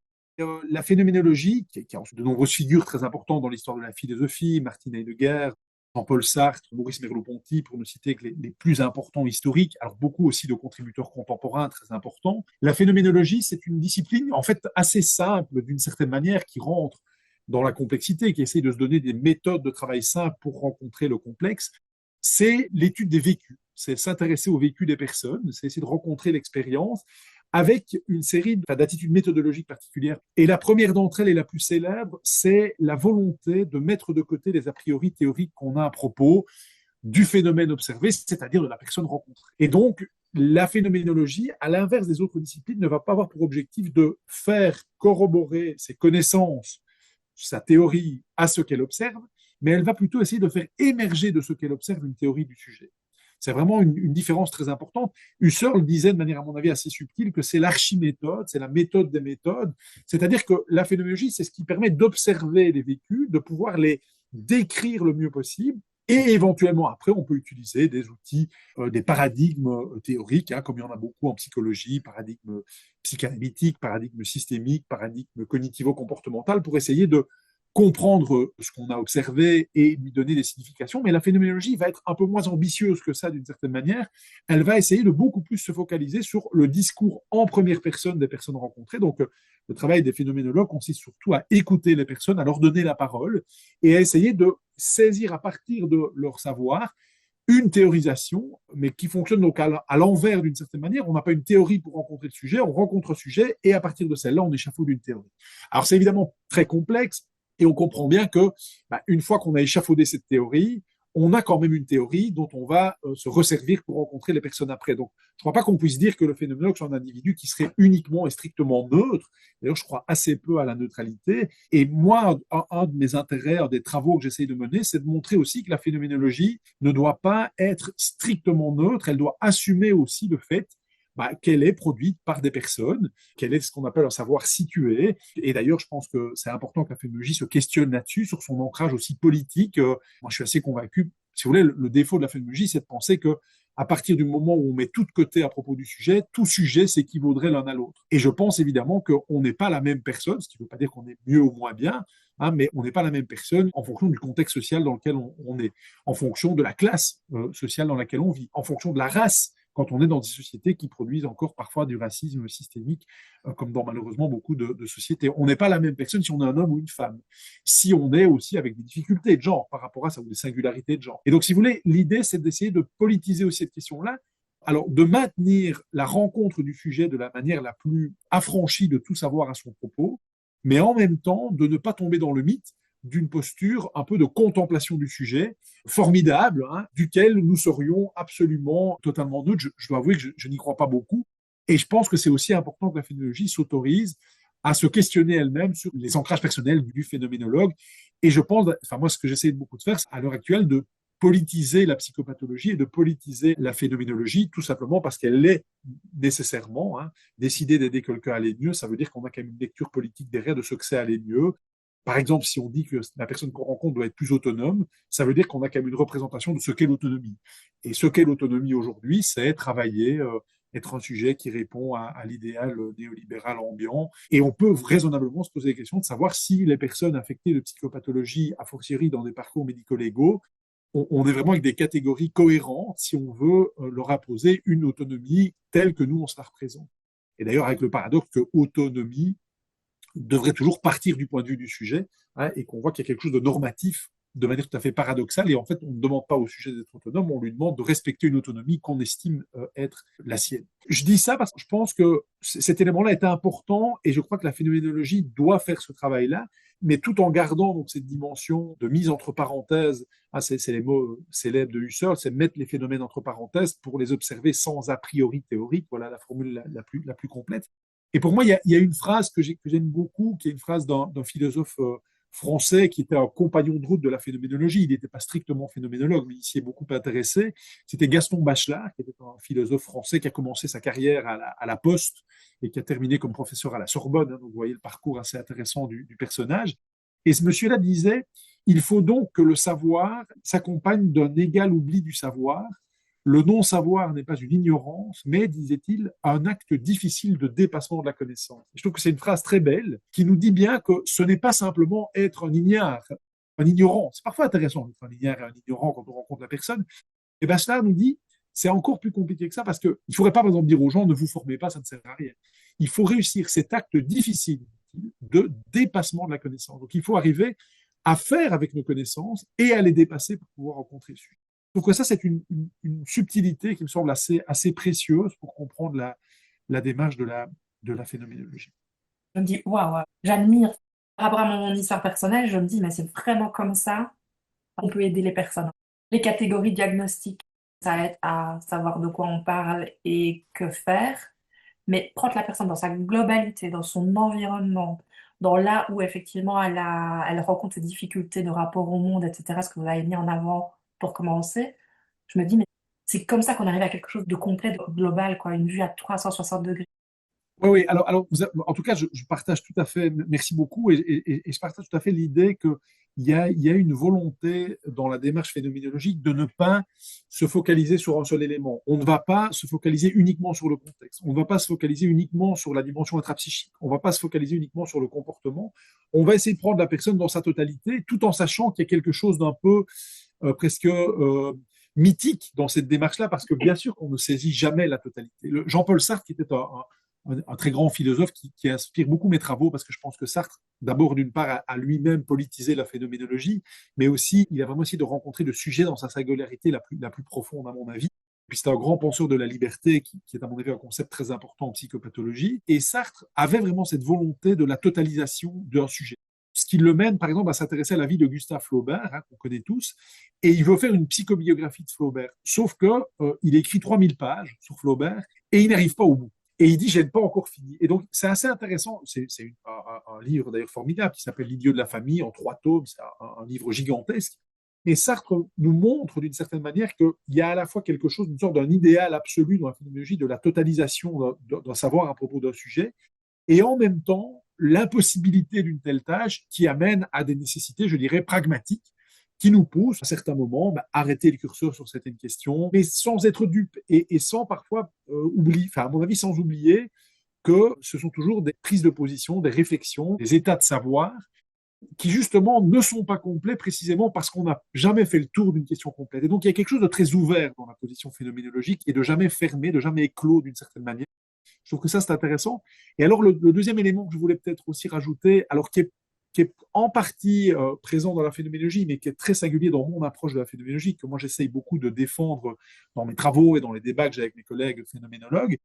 La phénoménologie, qui a de nombreuses figures très importantes dans l'histoire de la philosophie, Martin Heidegger, Jean-Paul Sartre, Maurice Merleau-Ponty, pour ne citer que les plus importants historiques, alors beaucoup aussi de contributeurs contemporains très importants. La phénoménologie, c'est une discipline en fait assez simple d'une certaine manière qui rentre dans la complexité, qui essaie de se donner des méthodes de travail simples pour rencontrer le complexe. C'est l'étude des vécus, c'est s'intéresser au vécu des personnes, c'est essayer de rencontrer l'expérience avec une série d'attitudes méthodologiques particulières. Et la première d'entre elles et la plus célèbre, c'est la volonté de mettre de côté les a priori théoriques qu'on a à propos du phénomène observé, c'est-à-dire de la personne rencontrée. Et donc, la phénoménologie, à l'inverse des autres disciplines, ne va pas avoir pour objectif de faire corroborer ses connaissances, sa théorie à ce qu'elle observe, mais elle va plutôt essayer de faire émerger de ce qu'elle observe une théorie du sujet. C'est vraiment une différence très importante. Husserl disait de manière, à mon avis, assez subtile que c'est l'archiméthode, c'est la méthode des méthodes. C'est-à-dire que la phénoménologie, c'est ce qui permet d'observer les vécus, de pouvoir les décrire le mieux possible. Et éventuellement, après, on peut utiliser des outils, des paradigmes théoriques, comme il y en a beaucoup en psychologie, paradigme psychanalytique, paradigme systémique, paradigme cognitivo-comportemental, pour essayer de comprendre ce qu'on a observé et lui donner des significations. Mais la phénoménologie va être un peu moins ambitieuse que ça d'une certaine manière. Elle va essayer de beaucoup plus se focaliser sur le discours en première personne des personnes rencontrées. Donc, le travail des phénoménologues consiste surtout à écouter les personnes, à leur donner la parole et à essayer de saisir à partir de leur savoir une théorisation, mais qui fonctionne donc à l'envers d'une certaine manière. On n'a pas une théorie pour rencontrer le sujet, on rencontre le sujet et à partir de celle-là, on échafaude une théorie. Alors, c'est évidemment très complexe. Et on comprend bien que, une fois qu'on a échafaudé cette théorie, on a quand même une théorie dont on va se resservir pour rencontrer les personnes après. Donc, je ne crois pas qu'on puisse dire que le phénoménologue soit un individu qui serait uniquement et strictement neutre. D'ailleurs, je crois assez peu à la neutralité. Et moi, un de mes intérêts, un des travaux que j'essaie de mener, c'est de montrer aussi que la phénoménologie ne doit pas être strictement neutre. Elle doit assumer aussi le fait qu'elle est produite par des personnes, qu'elle est ce qu'on appelle un savoir situé. Et d'ailleurs, je pense que c'est important que la phénoménologie se questionne là-dessus, sur son ancrage aussi politique. Moi, je suis assez convaincu, si vous voulez, le défaut de la phénoménologie, c'est de penser que à partir du moment où on met tout de côté à propos du sujet, tout sujet s'équivaudrait l'un à l'autre. Et je pense évidemment qu'on n'est pas la même personne, ce qui ne veut pas dire qu'on est mieux ou moins bien, mais on n'est pas la même personne en fonction du contexte social dans lequel on est, en fonction de la classe sociale dans laquelle on vit, en fonction de la race, quand on est dans des sociétés qui produisent encore parfois du racisme systémique, comme dans malheureusement beaucoup de sociétés. On n'est pas la même personne si on est un homme ou une femme, si on est aussi avec des difficultés de genre par rapport à ça, ou des singularités de genre. Et donc, si vous voulez, l'idée, c'est d'essayer de politiser aussi cette question-là, alors de maintenir la rencontre du sujet de la manière la plus affranchie de tout savoir à son propos, mais en même temps de ne pas tomber dans le mythe d'une posture un peu de contemplation du sujet, formidable, duquel nous serions absolument totalement neutres. Je dois avouer que je n'y crois pas beaucoup. Et je pense que c'est aussi important que la phénoménologie s'autorise à se questionner elle-même sur les ancrages personnels du phénoménologue. Et je pense, moi, ce que j'essaie de beaucoup de faire, à l'heure actuelle, de politiser la psychopathologie et de politiser la phénoménologie, tout simplement parce qu'elle est nécessairement, décider d'aider quelqu'un à aller mieux, ça veut dire qu'on a quand même une lecture politique derrière de ce que c'est aller mieux. Par exemple, si on dit que la personne qu'on rencontre doit être plus autonome, ça veut dire qu'on a quand même une représentation de ce qu'est l'autonomie. Et ce qu'est l'autonomie aujourd'hui, c'est travailler, être un sujet qui répond à l'idéal néolibéral ambiant. Et on peut raisonnablement se poser la question de savoir si les personnes affectées de psychopathologie, a fortiori dans des parcours médico-légaux, on est vraiment avec des catégories cohérentes si on veut leur imposer une autonomie telle que nous, on se la représente. Et d'ailleurs, avec le paradoxe que autonomie devrait toujours partir du point de vue du sujet, hein, et qu'on voit qu'il y a quelque chose de normatif de manière tout à fait paradoxale. Et en fait, on ne demande pas au sujet d'être autonome, on lui demande de respecter une autonomie qu'on estime être la sienne. Je dis ça parce que je pense que cet élément-là est important et je crois que la phénoménologie doit faire ce travail-là, mais tout en gardant donc cette dimension de mise entre parenthèses. Ah, c'est les mots célèbres de Husserl, c'est mettre les phénomènes entre parenthèses pour les observer sans a priori théorique. Voilà la formule la plus complète. Et pour moi, il y a une phrase que j'aime beaucoup, qui est une phrase d'un philosophe français qui était un compagnon de route de la phénoménologie. Il n'était pas strictement phénoménologue, mais il s'y est beaucoup intéressé. C'était Gaston Bachelard, qui était un philosophe français qui a commencé sa carrière à la Poste et qui a terminé comme professeur à la Sorbonne. Hein, donc, vous voyez le parcours assez intéressant du personnage. Et ce monsieur-là disait, il faut donc que le savoir s'accompagne d'un égal oubli du savoir. Le non-savoir n'est pas une ignorance, mais, disait-il, un acte difficile de dépassement de la connaissance. Je trouve que c'est une phrase très belle qui nous dit bien que ce n'est pas simplement être un ignare, un ignorant. C'est parfois intéressant d'être un ignare et un ignorant quand on rencontre la personne. Et Bachelard nous dit, c'est encore plus compliqué que ça parce qu'il ne faudrait pas, par exemple, dire aux gens, ne vous formez pas, ça ne sert à rien. Il faut réussir cet acte difficile de dépassement de la connaissance. Donc, il faut arriver à faire avec nos connaissances et à les dépasser pour pouvoir rencontrer le sujet. Donc ça, c'est une subtilité qui me semble assez précieuse pour comprendre la démarche de la phénoménologie. Je me dis, waouh, j'admire. Par rapport à mon histoire personnelle, je me dis, mais c'est vraiment comme ça qu'on peut aider les personnes. Les catégories diagnostiques, ça aide à savoir de quoi on parle et que faire. Mais prendre la personne dans sa globalité, dans son environnement, dans là où effectivement elle rencontre ses difficultés de rapport au monde, etc., ce que vous avez mis en avant pour commencer, je me dis, mais c'est comme ça qu'on arrive à quelque chose de complet, de global, quoi, une vue à 360 degrés. Oui, oui. Alors en tout cas, je partage tout à fait, merci beaucoup, et je partage tout à fait l'idée qu'il y a une volonté dans la démarche phénoménologique de ne pas se focaliser sur un seul élément. On ne va pas se focaliser uniquement sur le contexte. On ne va pas se focaliser uniquement sur la dimension intrapsychique. On ne va pas se focaliser uniquement sur le comportement. On va essayer de prendre la personne dans sa totalité, tout en sachant qu'il y a quelque chose d'un peu presque mythique dans cette démarche-là, parce que bien sûr qu'on ne saisit jamais la totalité. Jean-Paul Sartre, qui était un très grand philosophe qui inspire beaucoup mes travaux, parce que je pense que Sartre, d'abord, d'une part, a lui-même politisé la phénoménologie, mais aussi, il a vraiment essayé de rencontrer le sujet dans sa singularité la plus profonde, à mon avis. Puis c'est un grand penseur de la liberté, qui est, à mon avis, un concept très important en psychopathologie. Et Sartre avait vraiment cette volonté de la totalisation d'un sujet. Ce qui le mène, par exemple, à s'intéresser à la vie de Gustave Flaubert, hein, qu'on connaît tous, et il veut faire une psychobiographie de Flaubert. Sauf que il écrit 3000 pages sur Flaubert, et il n'arrive pas au bout. Et il dit, je n'ai pas encore fini. Et donc, c'est assez intéressant. C'est un livre d'ailleurs formidable qui s'appelle L'idiot de la famille en 3 tomes. C'est un livre gigantesque. Et Sartre nous montre d'une certaine manière qu'il y a à la fois quelque chose, une sorte d'un idéal absolu dans la phénoménologie de la totalisation d'un savoir à propos d'un sujet, et en même temps, l'impossibilité d'une telle tâche qui amène à des nécessités, je dirais, pragmatiques, qui nous poussent, à certains moments, arrêter le curseur sur certaines questions, mais sans être dupe et sans parfois oublier, enfin, à mon avis, sans oublier que ce sont toujours des prises de position, des réflexions, des états de savoir qui, justement, ne sont pas complets précisément parce qu'on n'a jamais fait le tour d'une question complète. Et donc, il y a quelque chose de très ouvert dans la position phénoménologique et de jamais fermé, de jamais éclos d'une certaine manière. Je trouve que ça, c'est intéressant. Et alors, le deuxième élément que je voulais peut-être aussi rajouter, alors qui est en partie présent dans la phénoménologie, mais qui est très singulier dans mon approche de la phénoménologie, que moi j'essaye beaucoup de défendre dans mes travaux et dans les débats que j'ai avec mes collègues phénoménologues,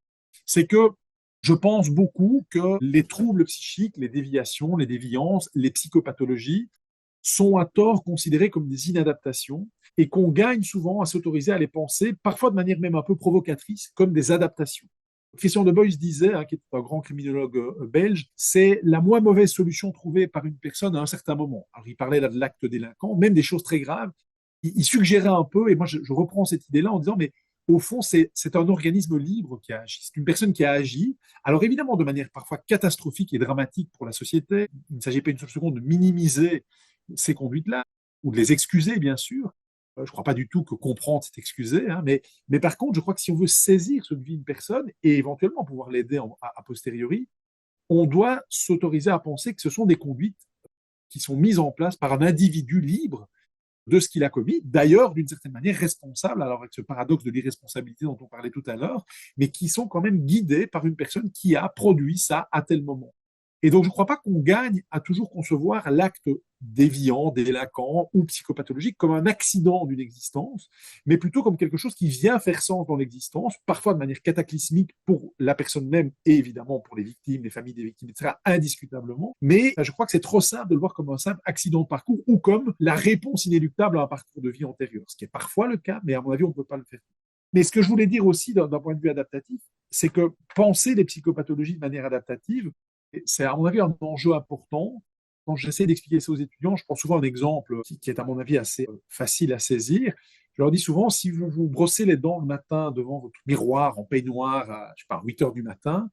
c'est que je pense beaucoup que les troubles psychiques, les déviations, les déviances, les psychopathologies sont à tort considérés comme des inadaptations et qu'on gagne souvent à s'autoriser à les penser, parfois de manière même un peu provocatrice, comme des adaptations. Christian de Boys disait, hein, qui est un grand criminologue belge, c'est la moins mauvaise solution trouvée par une personne à un certain moment. Alors, il parlait là de l'acte délinquant, même des choses très graves. Il suggérait un peu, et moi je reprends cette idée-là en disant, mais au fond, c'est un organisme libre qui a agi. C'est une personne qui a agi. Alors évidemment, de manière parfois catastrophique et dramatique pour la société. Il ne s'agit pas une seule seconde de minimiser ces conduites-là ou de les excuser, bien sûr. Je ne crois pas du tout que comprendre, c'est excuser. Hein, mais par contre, je crois que si on veut saisir ce que vit une personne et éventuellement pouvoir l'aider a posteriori, on doit s'autoriser à penser que ce sont des conduites qui sont mises en place par un individu libre de ce qu'il a commis, d'ailleurs d'une certaine manière responsable, alors avec ce paradoxe de l'irresponsabilité dont on parlait tout à l'heure, mais qui sont quand même guidés par une personne qui a produit ça à tel moment. Et donc je ne crois pas qu'on gagne à toujours concevoir l'acte déviant, délinquant ou psychopathologique comme un accident d'une existence, mais plutôt comme quelque chose qui vient faire sens dans l'existence, parfois de manière cataclysmique pour la personne même et évidemment pour les victimes, les familles des victimes, etc., indiscutablement. Mais je crois que c'est trop simple de le voir comme un simple accident de parcours ou comme la réponse inéluctable à un parcours de vie antérieur, ce qui est parfois le cas, mais à mon avis, on ne peut pas le faire. Mais ce que je voulais dire aussi d'un point de vue adaptatif, c'est que penser les psychopathologies de manière adaptative, c'est à mon avis un enjeu important. Quand j'essaie d'expliquer ça aux étudiants, je prends souvent un exemple qui est à mon avis assez facile à saisir. Je leur dis souvent, si vous vous brossez les dents le matin devant votre miroir en peignoir à, je sais pas, 8 heures du matin,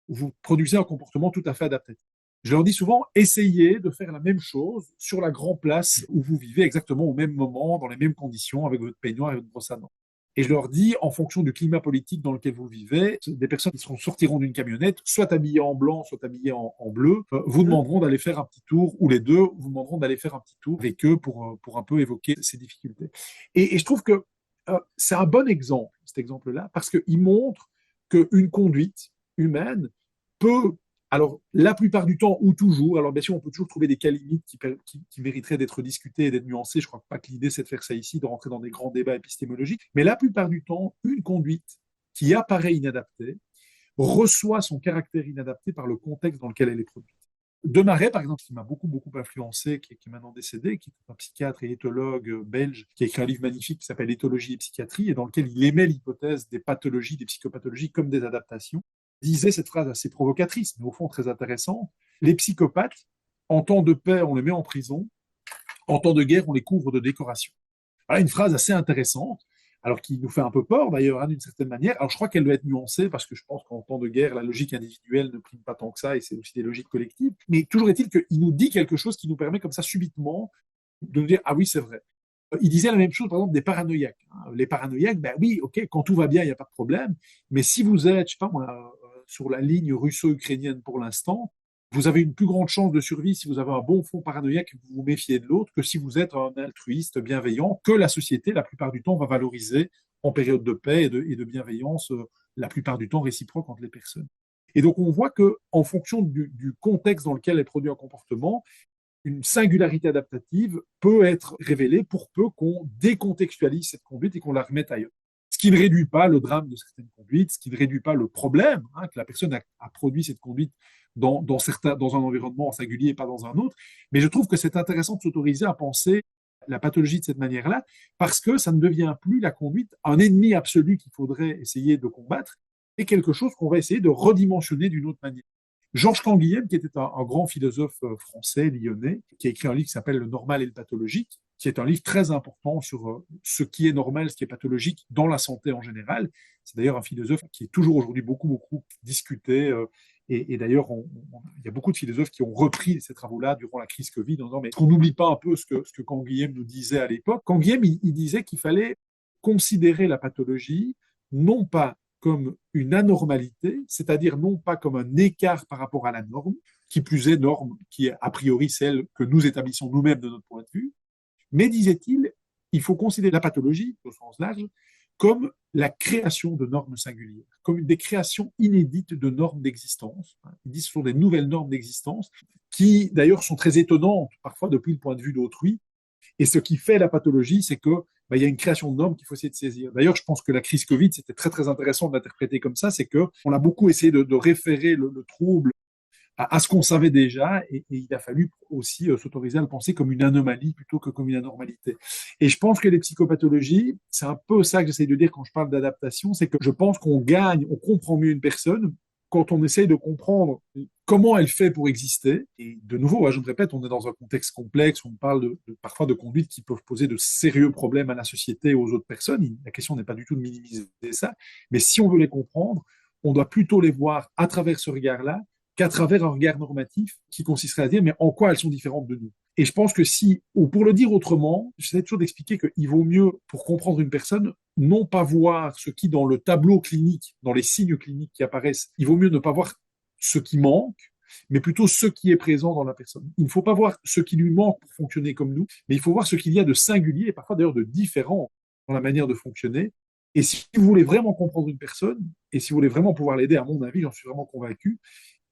vous produisez un comportement tout à fait adaptatif. Je leur dis souvent, essayez de faire la même chose sur la grande place où vous vivez exactement au même moment, dans les mêmes conditions, avec votre peignoir et votre brosse à dents. Et je leur dis, en fonction du climat politique dans lequel vous vivez, des personnes qui sortiront d'une camionnette, soit habillées en blanc, soit habillées en bleu, vous demanderont d'aller faire un petit tour, ou les deux, vous demanderont d'aller faire un petit tour avec eux pour un peu évoquer ces difficultés. Et je trouve que c'est un bon exemple, cet exemple-là, parce qu'il montre qu'une conduite humaine peut, alors la plupart du temps ou toujours, alors bien sûr on peut toujours trouver des cas limites qui mériteraient d'être discutés et d'être nuancés, je ne crois pas que l'idée c'est de faire ça ici, de rentrer dans des grands débats épistémologiques, mais la plupart du temps, une conduite qui apparaît inadaptée reçoit son caractère inadapté par le contexte dans lequel elle est produite. Demaret, par exemple, qui m'a beaucoup influencé, qui est maintenant décédé, qui est un psychiatre et éthologue belge, qui a écrit un livre magnifique qui s'appelle Éthologie et psychiatrie, et dans lequel il émet l'hypothèse des pathologies, des psychopathologies comme des adaptations, disait cette phrase assez provocatrice, mais au fond très intéressante. Les psychopathes, en temps de paix, on les met en prison, en temps de guerre, on les couvre de décorations. Voilà une phrase assez intéressante, alors qui nous fait un peu peur d'ailleurs, hein, d'une certaine manière. Alors je crois qu'elle doit être nuancée, parce que je pense qu'en temps de guerre, la logique individuelle ne prime pas tant que ça, et c'est aussi des logiques collectives. Mais toujours est-il qu'il nous dit quelque chose qui nous permet comme ça subitement de nous dire, ah oui, c'est vrai. Il disait la même chose, par exemple, des paranoïaques. Les paranoïaques, ben oui, ok, quand tout va bien, il n'y a pas de problème. Mais si vous êtes, je sais pas moi, sur la ligne russo-ukrainienne pour l'instant, vous avez une plus grande chance de survie si vous avez un bon fond paranoïaque et que vous vous méfiez de l'autre que si vous êtes un altruiste bienveillant que la société, la plupart du temps, va valoriser en période de paix et de bienveillance, la plupart du temps réciproque entre les personnes. Et donc, on voit qu'en fonction du contexte dans lequel est produit un comportement, une singularité adaptative peut être révélée pour peu qu'on décontextualise cette conduite et qu'on la remette ailleurs. Ce qui ne réduit pas le drame de certaines conduites, ce qui ne réduit pas le problème, hein, que la personne a produit cette conduite dans un environnement singulier et pas dans un autre. Mais je trouve que c'est intéressant de s'autoriser à penser la pathologie de cette manière-là, parce que ça ne devient plus la conduite un ennemi absolu qu'il faudrait essayer de combattre, et quelque chose qu'on va essayer de redimensionner d'une autre manière. Georges Canguilhem, qui était un grand philosophe français, lyonnais, qui a écrit un livre qui s'appelle Le normal et le pathologique, qui est un livre très important sur ce qui est normal, ce qui est pathologique dans la santé en général. C'est d'ailleurs un philosophe qui est toujours aujourd'hui beaucoup discuté. Et d'ailleurs, il y a beaucoup de philosophes qui ont repris ces travaux-là durant la crise Covid en disant, mais est-ce qu'on n'oublie pas un peu ce que Canguilhem nous disait à l'époque? Canguilhem, il disait qu'il fallait considérer la pathologie non pas comme une anormalité, c'est-à-dire non pas comme un écart par rapport à la norme, qui plus est norme qui est a priori celle que nous établissons nous-mêmes de notre point de vue, mais disait-il, il faut considérer la pathologie, au sens large, comme la création de normes singulières, comme des créations inédites de normes d'existence. Il dit que ce sont des nouvelles normes d'existence qui, d'ailleurs, sont très étonnantes, parfois depuis le point de vue d'autrui. Et ce qui fait la pathologie, c'est que il y a une création de normes qu'il faut essayer de saisir. D'ailleurs, je pense que la crise Covid, c'était très intéressant de l'interpréter comme ça, c'est qu'on a beaucoup essayé de référer le trouble à ce qu'on savait déjà, et il a fallu aussi s'autoriser à le penser comme une anomalie plutôt que comme une anormalité. Et je pense que les psychopathologies, c'est un peu ça que j'essaie de dire quand je parle d'adaptation, c'est que je pense qu'on gagne, on comprend mieux une personne quand on essaye de comprendre comment elle fait pour exister, et de nouveau, je me répète, on est dans un contexte complexe, on parle parfois de conduites qui peuvent poser de sérieux problèmes à la société et aux autres personnes. La question n'est pas du tout de minimiser ça, mais si on veut les comprendre, on doit plutôt les voir à travers ce regard-là qu'à travers un regard normatif qui consisterait à dire mais en quoi elles sont différentes de nous. Et je pense que si, ou pour le dire autrement, j'essaie toujours d'expliquer qu'il vaut mieux, pour comprendre une personne, non pas voir ce qui, dans le tableau clinique, dans les signes cliniques qui apparaissent, il vaut mieux ne pas voir ce qui manque, mais plutôt ce qui est présent dans la personne. Il ne faut pas voir ce qui lui manque pour fonctionner comme nous, mais il faut voir ce qu'il y a de singulier, et parfois d'ailleurs de différent dans la manière de fonctionner. Et si vous voulez vraiment comprendre une personne, et si vous voulez vraiment pouvoir l'aider, à mon avis, j'en suis vraiment convaincu,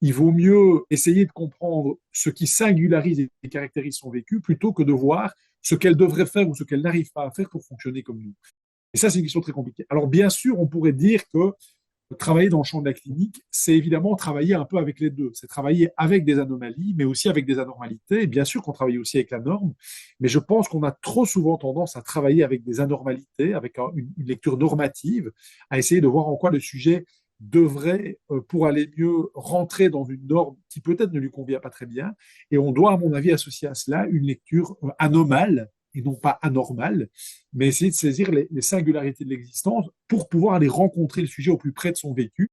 il vaut mieux essayer de comprendre ce qui singularise et caractérise son vécu plutôt que de voir ce qu'elle devrait faire ou ce qu'elle n'arrive pas à faire pour fonctionner comme nous. Et ça, c'est une question très compliquée. Alors, bien sûr, on pourrait dire que travailler dans le champ de la clinique, c'est évidemment travailler un peu avec les deux. C'est travailler avec des anomalies, mais aussi avec des anormalités. Et bien sûr qu'on travaille aussi avec la norme, mais je pense qu'on a trop souvent tendance à travailler avec des anormalités, avec une lecture normative, à essayer de voir en quoi le sujet devrait, pour aller mieux, rentrer dans une norme qui peut-être ne lui convient pas très bien. Et on doit, à mon avis, associer à cela une lecture anomale et non pas anormale, mais essayer de saisir les singularités de l'existence pour pouvoir aller rencontrer le sujet au plus près de son vécu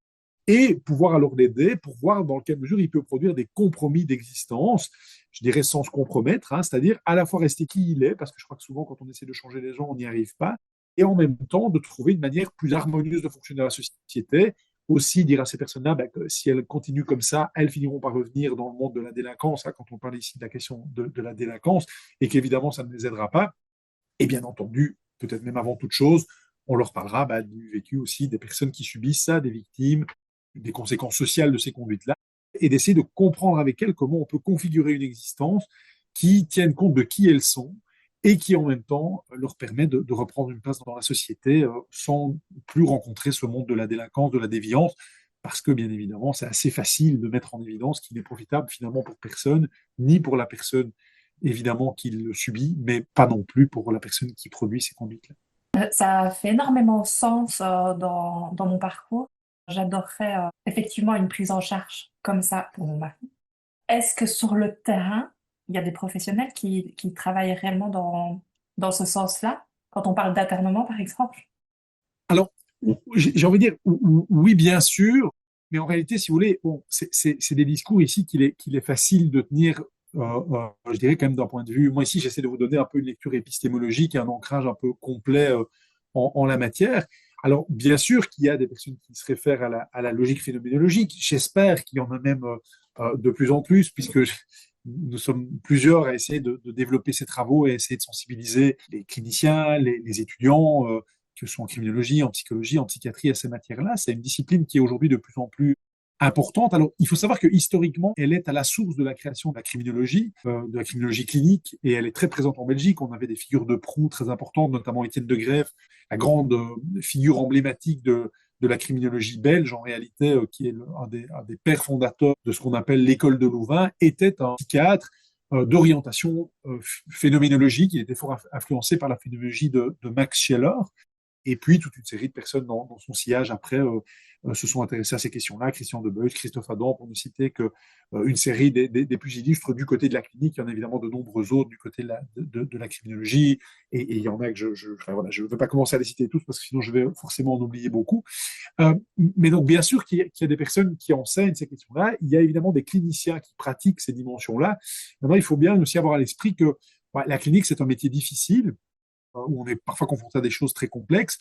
et pouvoir alors l'aider pour voir dans quelle mesure il peut produire des compromis d'existence, je dirais sans se compromettre, c'est-à-dire à la fois rester qui il est, parce que je crois que souvent quand on essaie de changer les gens, on n'y arrive pas, et en même temps de trouver une manière plus harmonieuse de fonctionner dans la société, aussi dire à ces personnes-là que si elles continuent comme ça, elles finiront par revenir dans le monde de la délinquance, quand on parle ici de la question de la délinquance, et qu'évidemment ça ne les aidera pas. Et bien entendu, peut-être même avant toute chose, on leur parlera du vécu aussi des personnes qui subissent ça, des victimes, des conséquences sociales de ces conduites-là, et d'essayer de comprendre avec elles comment on peut configurer une existence qui tienne compte de qui elles sont, et qui en même temps leur permet de reprendre une place dans la société sans plus rencontrer ce monde de la délinquance, de la déviance, parce que bien évidemment, c'est assez facile de mettre en évidence qu'il n'est profitable finalement pour personne, ni pour la personne évidemment qui le subit, mais pas non plus pour la personne qui produit ces conduites-là. Ça fait énormément sens dans mon parcours. J'adorerais effectivement une prise en charge comme ça pour mon mari. Est-ce que sur le terrain, il y a des professionnels qui travaillent réellement dans ce sens-là, quand on parle d'internement, par exemple? Alors, j'ai envie de dire oui, bien sûr, mais en réalité, si vous voulez, bon, c'est des discours ici qu'il est facile de tenir, je dirais quand même d'un point de vue. Moi ici, j'essaie de vous donner un peu une lecture épistémologique et un ancrage un peu complet en la matière. Alors, bien sûr qu'il y a des personnes qui se réfèrent à la logique phénoménologique. J'espère qu'il y en a même de plus en plus, puisque nous sommes plusieurs à essayer de développer ces travaux et à essayer de sensibiliser les cliniciens, les étudiants, que ce soit en criminologie, en psychologie, en psychiatrie, à ces matières-là. C'est une discipline qui est aujourd'hui de plus en plus importante. Alors, il faut savoir que historiquement, elle est à la source de la création de la criminologie clinique, et elle est très présente en Belgique. On avait des figures de proue très importantes, notamment Étienne de Greef, la grande figure emblématique de la criminologie belge, en réalité, qui est un des pères fondateurs de ce qu'on appelle l'école de Louvain, était un psychiatre d'orientation phénoménologique. Il était fort influencé par la phénoménologie de Max Scheler. Et puis, toute une série de personnes dans son sillage, après, se sont intéressées à ces questions-là. Christian de Beuys, Christophe Adam, pour ne citer que une série des plus illustres du côté de la clinique. Il y en a évidemment de nombreux autres du côté de la criminologie. Et il y en a que je ne veux pas commencer à les citer tous, parce que sinon je vais forcément en oublier beaucoup. Mais donc, bien sûr qu'il y a des personnes qui enseignent ces questions-là. Il y a évidemment des cliniciens qui pratiquent ces dimensions-là. Maintenant, il faut bien aussi avoir à l'esprit que la clinique, c'est un métier difficile, où on est parfois confronté à des choses très complexes.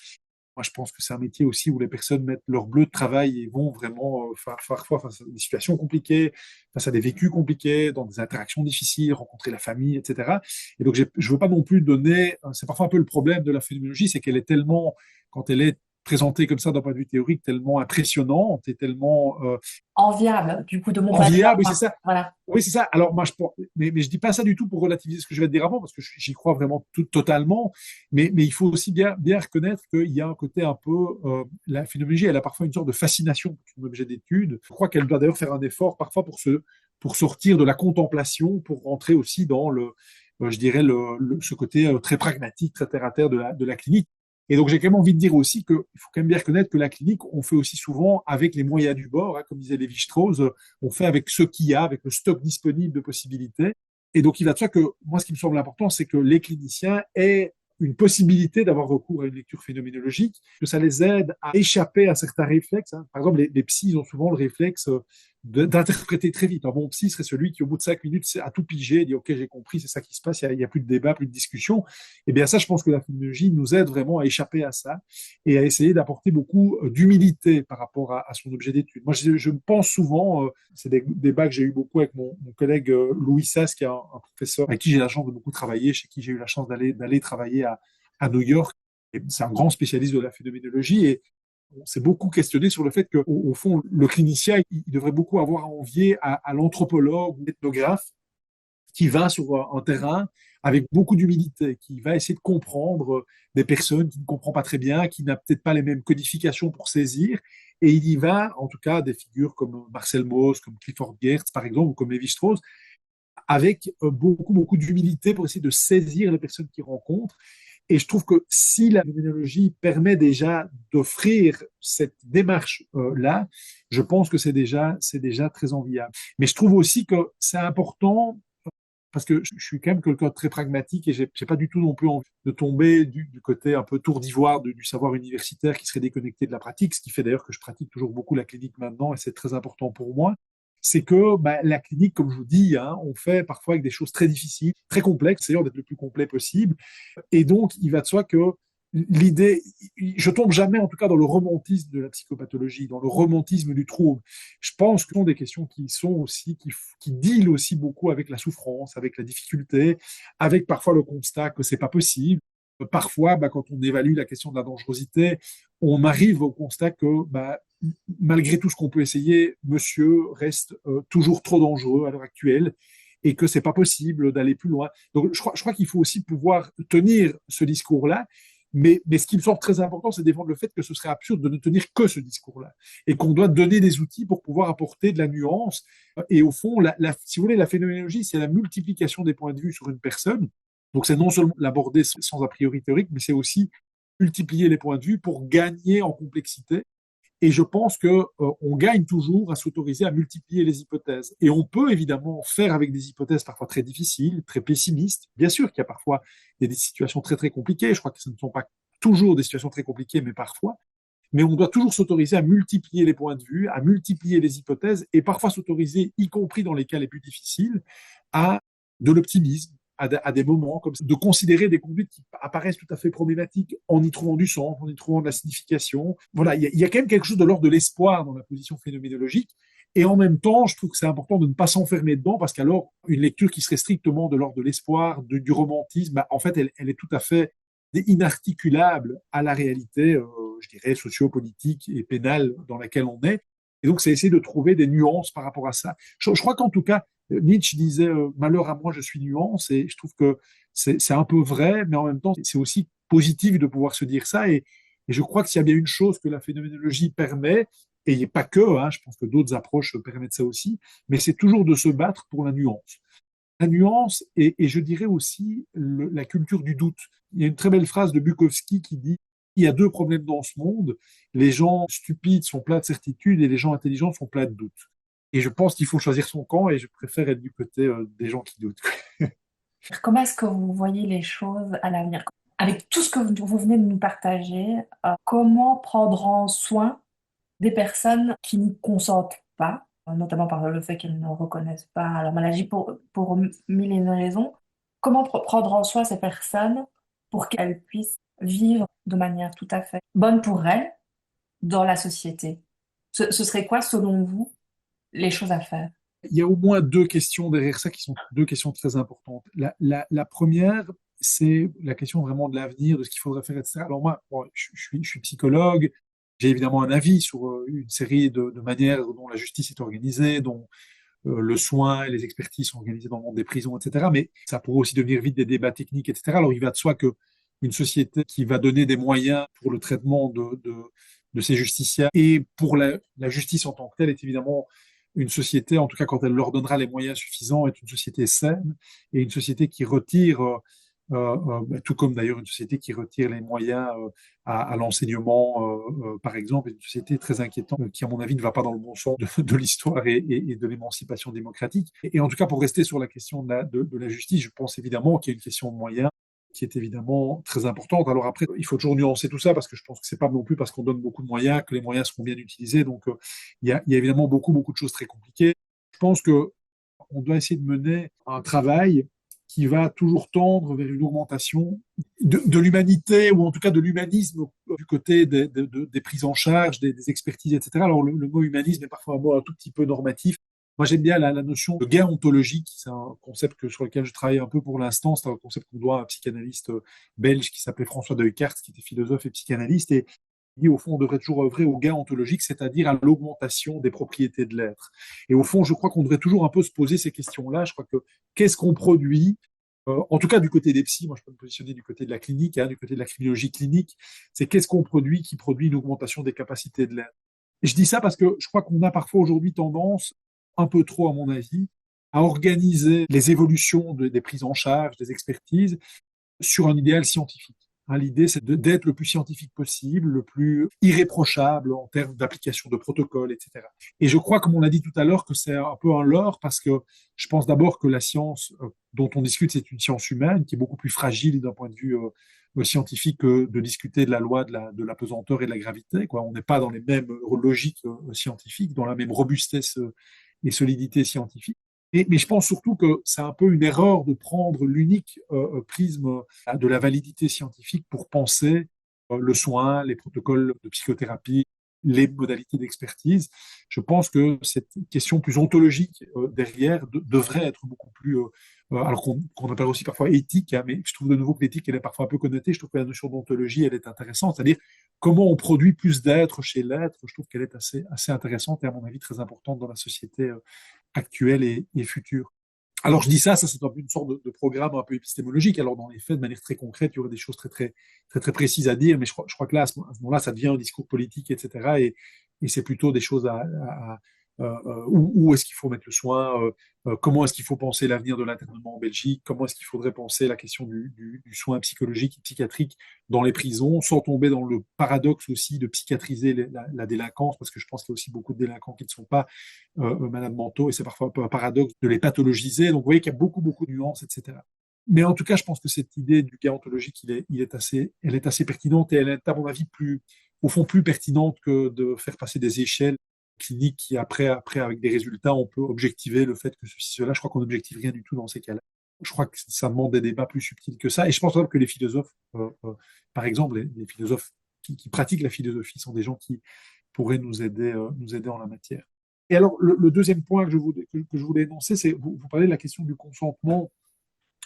Moi, je pense que c'est un métier aussi où les personnes mettent leur bleu de travail et vont vraiment parfois face à des situations compliquées, face à des vécus compliqués, dans des interactions difficiles, rencontrer la famille, etc. Et donc, je ne veux pas non plus donner... C'est parfois un peu le problème de la phénoménologie, c'est qu'elle est tellement, quand elle est présentée comme ça d'un point de vue théorique, tellement impressionnante et tellement Enviable, du coup, de mon enviable, oui, c'est ça. Voilà. Oui, c'est ça. Alors, moi, mais je dis pas ça du tout pour relativiser ce que je vais te dire avant, parce que j'y crois vraiment totalement. Mais il faut aussi bien reconnaître qu'il y a un côté un peu, la phénoménologie, elle a parfois une sorte de fascination pour son objet d'étude. Je crois qu'elle doit d'ailleurs faire un effort parfois pour sortir de la contemplation, pour rentrer aussi dans je dirais ce côté très pragmatique, très terre à terre de la clinique. Et donc, j'ai quand même envie de dire aussi qu'il faut quand même bien reconnaître que la clinique, on fait aussi souvent avec les moyens du bord, hein, comme disait Lévi-Strauss, on fait avec ce qu'il y a, avec le stock disponible de possibilités. Et donc, il va de soi que moi, ce qui me semble important, c'est que les cliniciens aient une possibilité d'avoir recours à une lecture phénoménologique, que ça les aide à échapper à certains réflexes, hein. Par exemple, les psys ils ont souvent le réflexe d'interpréter très vite. Un bon psy serait celui qui, au bout de 5 minutes, a tout pigé, dit OK, j'ai compris, c'est ça qui se passe, il y a plus de débat, plus de discussion. Et bien ça, je pense que la phénoménologie nous aide vraiment à échapper à ça et à essayer d'apporter beaucoup d'humilité par rapport à son objet d'étude. Moi, je pense souvent, c'est des débats que j'ai eu beaucoup avec mon collègue Louis Sass, qui est un professeur avec qui j'ai la chance de beaucoup travailler, chez qui j'ai eu la chance d'aller travailler à New York. Et c'est un grand spécialiste de la phénoménologie et on s'est beaucoup questionné sur le fait qu'au au fond, le clinicien, il devrait beaucoup avoir à envier à l'anthropologue ou l'ethnographe qui va sur un terrain avec beaucoup d'humilité, qui va essayer de comprendre des personnes qui ne comprend pas très bien, qui n'a peut-être pas les mêmes codifications pour saisir, et il y va, en tout cas, des figures comme Marcel Mauss, comme Clifford Geertz, par exemple, ou comme Lévi-Strauss, avec beaucoup d'humilité pour essayer de saisir les personnes qu'il rencontre. Et je trouve que si la phénoménologie permet déjà d'offrir cette démarche-là, je pense que c'est déjà très enviable. Mais je trouve aussi que c'est important parce que je suis quand même quelqu'un de très pragmatique et j'ai pas du tout non plus envie de tomber du côté un peu tour d'ivoire du savoir universitaire qui serait déconnecté de la pratique, ce qui fait d'ailleurs que je pratique toujours beaucoup la clinique maintenant et c'est très important pour moi. C'est que la clinique, comme je vous dis, hein, on fait parfois avec des choses très difficiles, très complexes, c'est-à-dire d'être le plus complet possible. Et donc, il va de soi que l'idée, je tombe jamais en tout cas dans le romantisme de la psychopathologie, dans le romantisme du trouble. Je pense que ce sont des questions qui sont aussi, qui dealent aussi beaucoup avec la souffrance, avec la difficulté, avec parfois le constat que c'est pas possible. Parfois, quand on évalue la question de la dangerosité, on arrive au constat que malgré tout ce qu'on peut essayer, monsieur reste toujours trop dangereux à l'heure actuelle et que c'est pas possible d'aller plus loin. Donc, je crois qu'il faut aussi pouvoir tenir ce discours-là. Mais ce qui me semble très important, c'est défendre le fait que ce serait absurde de ne tenir que ce discours-là et qu'on doit donner des outils pour pouvoir apporter de la nuance. Et au fond, si vous voulez, la phénoménologie, c'est la multiplication des points de vue sur une personne. Donc, c'est non seulement l'aborder sans a priori théorique, mais c'est aussi multiplier les points de vue pour gagner en complexité. Et je pense que on gagne toujours à s'autoriser à multiplier les hypothèses. Et on peut évidemment faire avec des hypothèses parfois très difficiles, très pessimistes. Bien sûr qu'il y a parfois des situations très compliquées. Je crois que ce ne sont pas toujours des situations très compliquées, mais parfois. Mais on doit toujours s'autoriser à multiplier les points de vue, à multiplier les hypothèses, et parfois s'autoriser, y compris dans les cas les plus difficiles, à de l'optimisme, à des moments comme ça, de considérer des conduites qui apparaissent tout à fait problématiques en y trouvant du sens, en y trouvant de la signification. Voilà, il y a quand même quelque chose de l'ordre de l'espoir dans la position phénoménologique. Et en même temps, je trouve que c'est important de ne pas s'enfermer dedans, parce qu'alors, une lecture qui serait strictement de l'ordre de l'espoir, du romantisme, en fait, elle est tout à fait inarticulable à la réalité, je dirais, sociopolitique et pénale dans laquelle on est. Et donc, c'est essayer de trouver des nuances par rapport à ça. Je crois qu'en tout cas, Nietzsche disait malheur à moi, je suis nuance, et je trouve que c'est un peu vrai, mais en même temps, c'est aussi positif de pouvoir se dire ça. Et je crois que s'il y a bien une chose que la phénoménologie permet, et il n'y a pas que, hein, je pense que d'autres approches permettent ça aussi, mais c'est toujours de se battre pour la nuance. La nuance et je dirais aussi la culture du doute. Il y a une très belle phrase de Bukowski qui dit il y a deux problèmes dans ce monde, les gens stupides sont pleins de certitudes et les gens intelligents sont pleins de doutes. Et je pense qu'il faut choisir son camp et je préfère être du côté des gens qui doutent. Comment est-ce que vous voyez les choses à l'avenir? Avec tout ce que vous venez de nous partager, comment prendre en soin des personnes qui ne consentent pas, notamment par le fait qu'elles ne reconnaissent pas leur maladie pour mille et une raisons? Comment prendre en soin ces personnes pour qu'elles puissent vivre de manière tout à fait bonne pour elles dans la société? Ce serait quoi, selon vous, les choses à faire? Il y a au moins deux questions derrière ça qui sont deux questions très importantes. La première, c'est la question vraiment de l'avenir, de ce qu'il faudrait faire, etc. Alors moi, bon, je suis psychologue, j'ai évidemment un avis sur une série de manières dont la justice est organisée, dont le soin et les expertises sont organisées dans le monde des prisons, etc. Mais ça pourrait aussi devenir vite des débats techniques, etc. Alors il va de soi que une société qui va donner des moyens pour le traitement de ces justiciables et pour la justice en tant que telle est évidemment une société, en tout cas quand elle leur donnera les moyens suffisants, est une société saine et une société qui retire tout comme d'ailleurs une société qui retire les moyens à l'enseignement, par exemple, est une société très inquiétante qui, à mon avis, ne va pas dans le bon sens de l'histoire et de l'émancipation démocratique. Et en tout cas, pour rester sur la question de la justice, je pense évidemment qu'il y a une question de moyens qui est évidemment très importante. Alors après, il faut toujours nuancer tout ça parce que je pense que c'est pas non plus parce qu'on donne beaucoup de moyens que les moyens seront bien utilisés. Donc, il y a évidemment beaucoup de choses très compliquées. Je pense que on doit essayer de mener un travail qui va toujours tendre vers une augmentation de l'humanité, ou en tout cas de l'humanisme du côté des prises en charge, des expertises, etc. Alors le mot humanisme est parfois un mot un tout petit peu normatif. Moi, j'aime bien la notion de gain ontologique. C'est un concept sur lequel je travaille un peu pour l'instant. C'est un concept qu'on doit à un psychanalyste belge qui s'appelait François Deuyckert, qui était philosophe et psychanalyste. Et dit, au fond, on devrait toujours œuvrer au gain ontologique, c'est-à-dire à l'augmentation des propriétés de l'être. Et au fond, je crois qu'on devrait toujours un peu se poser ces questions-là. Je crois que qu'est-ce qu'on produit en tout cas, du côté des psys, moi je peux me positionner du côté de la clinique, du côté de la criminologie clinique, c'est qu'est-ce qu'on produit qui produit une augmentation des capacités de l'être. Et je dis ça parce que je crois qu'on a parfois aujourd'hui tendance, un peu trop à mon avis, à organiser les évolutions des prises en charge, des expertises, sur un idéal scientifique. L'idée, c'est d'être le plus scientifique possible, le plus irréprochable en termes d'application de protocoles, etc. Et je crois, comme on l'a dit tout à l'heure, que c'est un peu un leurre parce que je pense d'abord que la science dont on discute, c'est une science humaine qui est beaucoup plus fragile d'un point de vue scientifique que de discuter de la loi de la pesanteur et de la gravité. Quoi. On n'est pas dans les mêmes logiques scientifiques, dans la même robustesse et solidité scientifique. Mais je pense surtout que c'est un peu une erreur de prendre l'unique prisme de la validité scientifique pour penser le soin, les protocoles de psychothérapie, les modalités d'expertise. Je pense que cette question plus ontologique derrière devrait être beaucoup plus, alors qu'on appelle aussi parfois éthique, mais je trouve de nouveau que l'éthique, elle est parfois un peu connotée. Je trouve que la notion d'ontologie, elle est intéressante, c'est-à-dire comment on produit plus d'être chez l'être. Je trouve qu'elle est assez intéressante et à mon avis très importante dans la société actuelle et future. Alors je dis ça c'est un peu une sorte de programme un peu épistémologique. Alors dans les faits, de manière très concrète, il y aurait des choses très précises à dire, mais je crois que là, à ce moment-là, ça devient un discours politique, etc. Et c'est plutôt des choses où est-ce qu'il faut mettre le soin, comment est-ce qu'il faut penser l'avenir de l'internement en Belgique, comment est-ce qu'il faudrait penser la question du soin psychologique et psychiatrique dans les prisons, sans tomber dans le paradoxe aussi de psychiatriser la délinquance, parce que je pense qu'il y a aussi beaucoup de délinquants qui ne sont pas malades mentaux, et c'est parfois un peu un paradoxe de les pathologiser. Donc vous voyez qu'il y a beaucoup de nuances, etc. Mais en tout cas, je pense que cette idée du gain ontologique, elle est assez pertinente et elle est, à mon avis, au fond, plus pertinente que de faire passer des échelles cliniques qui, après, avec des résultats, on peut objectiver le fait que cela. Je crois qu'on n'objective rien du tout dans ces cas-là. Je crois que ça demande des débats plus subtils que ça. Et je pense que les philosophes, par exemple, les philosophes qui pratiquent la philosophie sont des gens qui pourraient nous aider en la matière. Et alors, le deuxième point que je voulais énoncer, c'est vous parlez de la question du consentement